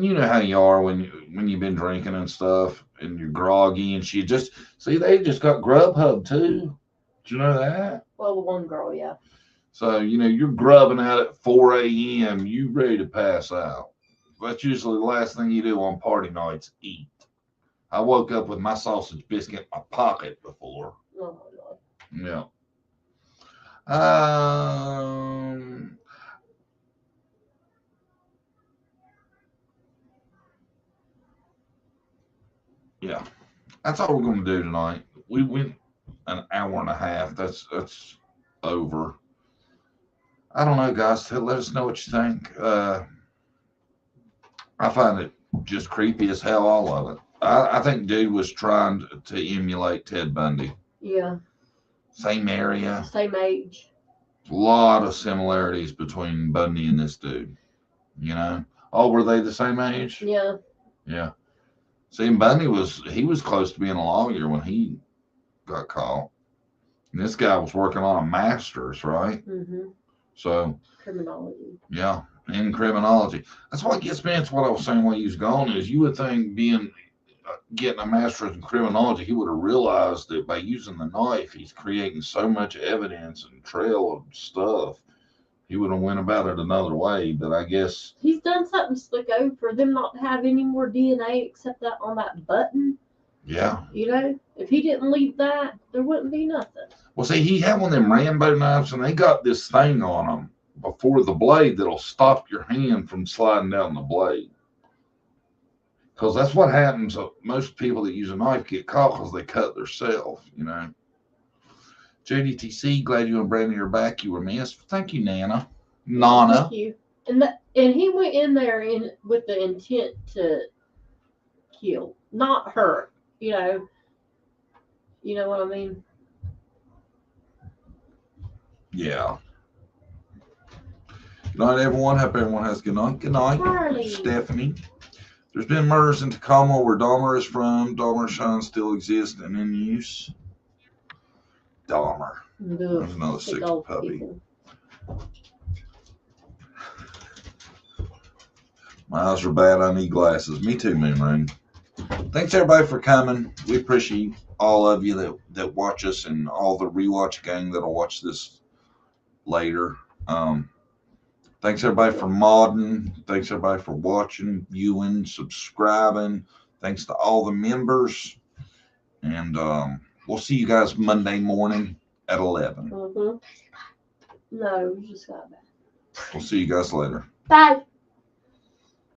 you know how you are when you've been drinking and stuff, and you're groggy, and she just they just got Grubhub too. Did you know that? Well, the one girl, yeah. So you're grubbing out at 4 a.m. You ready to pass out. That's usually the last thing you do on party nights. Eat. I woke up with my sausage biscuit in my pocket before. Oh my God. Yeah. Yeah. That's all we're going to do tonight. We went an hour and a half. That's over. I don't know, guys. Let us know what you think. I find it just creepy as hell, all of it. I think dude was trying to emulate Ted Bundy. Yeah. Same area. Same age. A lot of similarities between Bundy and this dude. Oh, were they the same age? Yeah. Yeah. See, Bundy was close to being a lawyer when he got caught. And this guy was working on a master's, right? Mm-hmm. So. Criminology. Yeah, in criminology. That's what gets me. That's what I was saying while he was gone. Is you would think getting a master's in criminology, he would have realized that by using the knife, he's creating so much evidence and trail of stuff. He would have went about it another way, but I guess he's done something slick over for them not to have any more DNA except that on that button. Yeah. If he didn't leave that, there wouldn't be nothing. Well, see, he had one of them Rambo knives, and they got this thing on them before the blade that'll stop your hand from sliding down the blade. Because that's what happens. Most people that use a knife get caught because they cut themselves, JDTC, glad you and Brandon are back. You were missed. Thank you, Nana. Thank you. And he went in there with the intent to kill, not hurt. You know what I mean? Yeah. Good night, everyone. Hope everyone has a good night. Good night, Charlie. Stephanie. There's been murders in Tacoma where Dahmer is from. Dahmer signs still exist and in use. Dahmer. There's another sick puppy. People. My eyes are bad. I need glasses. Me too, Moonrain. Thanks, everybody, for coming. We appreciate all of you that watch us and all the rewatch gang that'll watch this later. Thanks, everybody, for modding. Thanks, everybody, for watching, viewing, subscribing. Thanks to all the members. And we'll see you guys Monday morning at 11. Mm-hmm. No, we just got that. We'll see you guys later. Bye.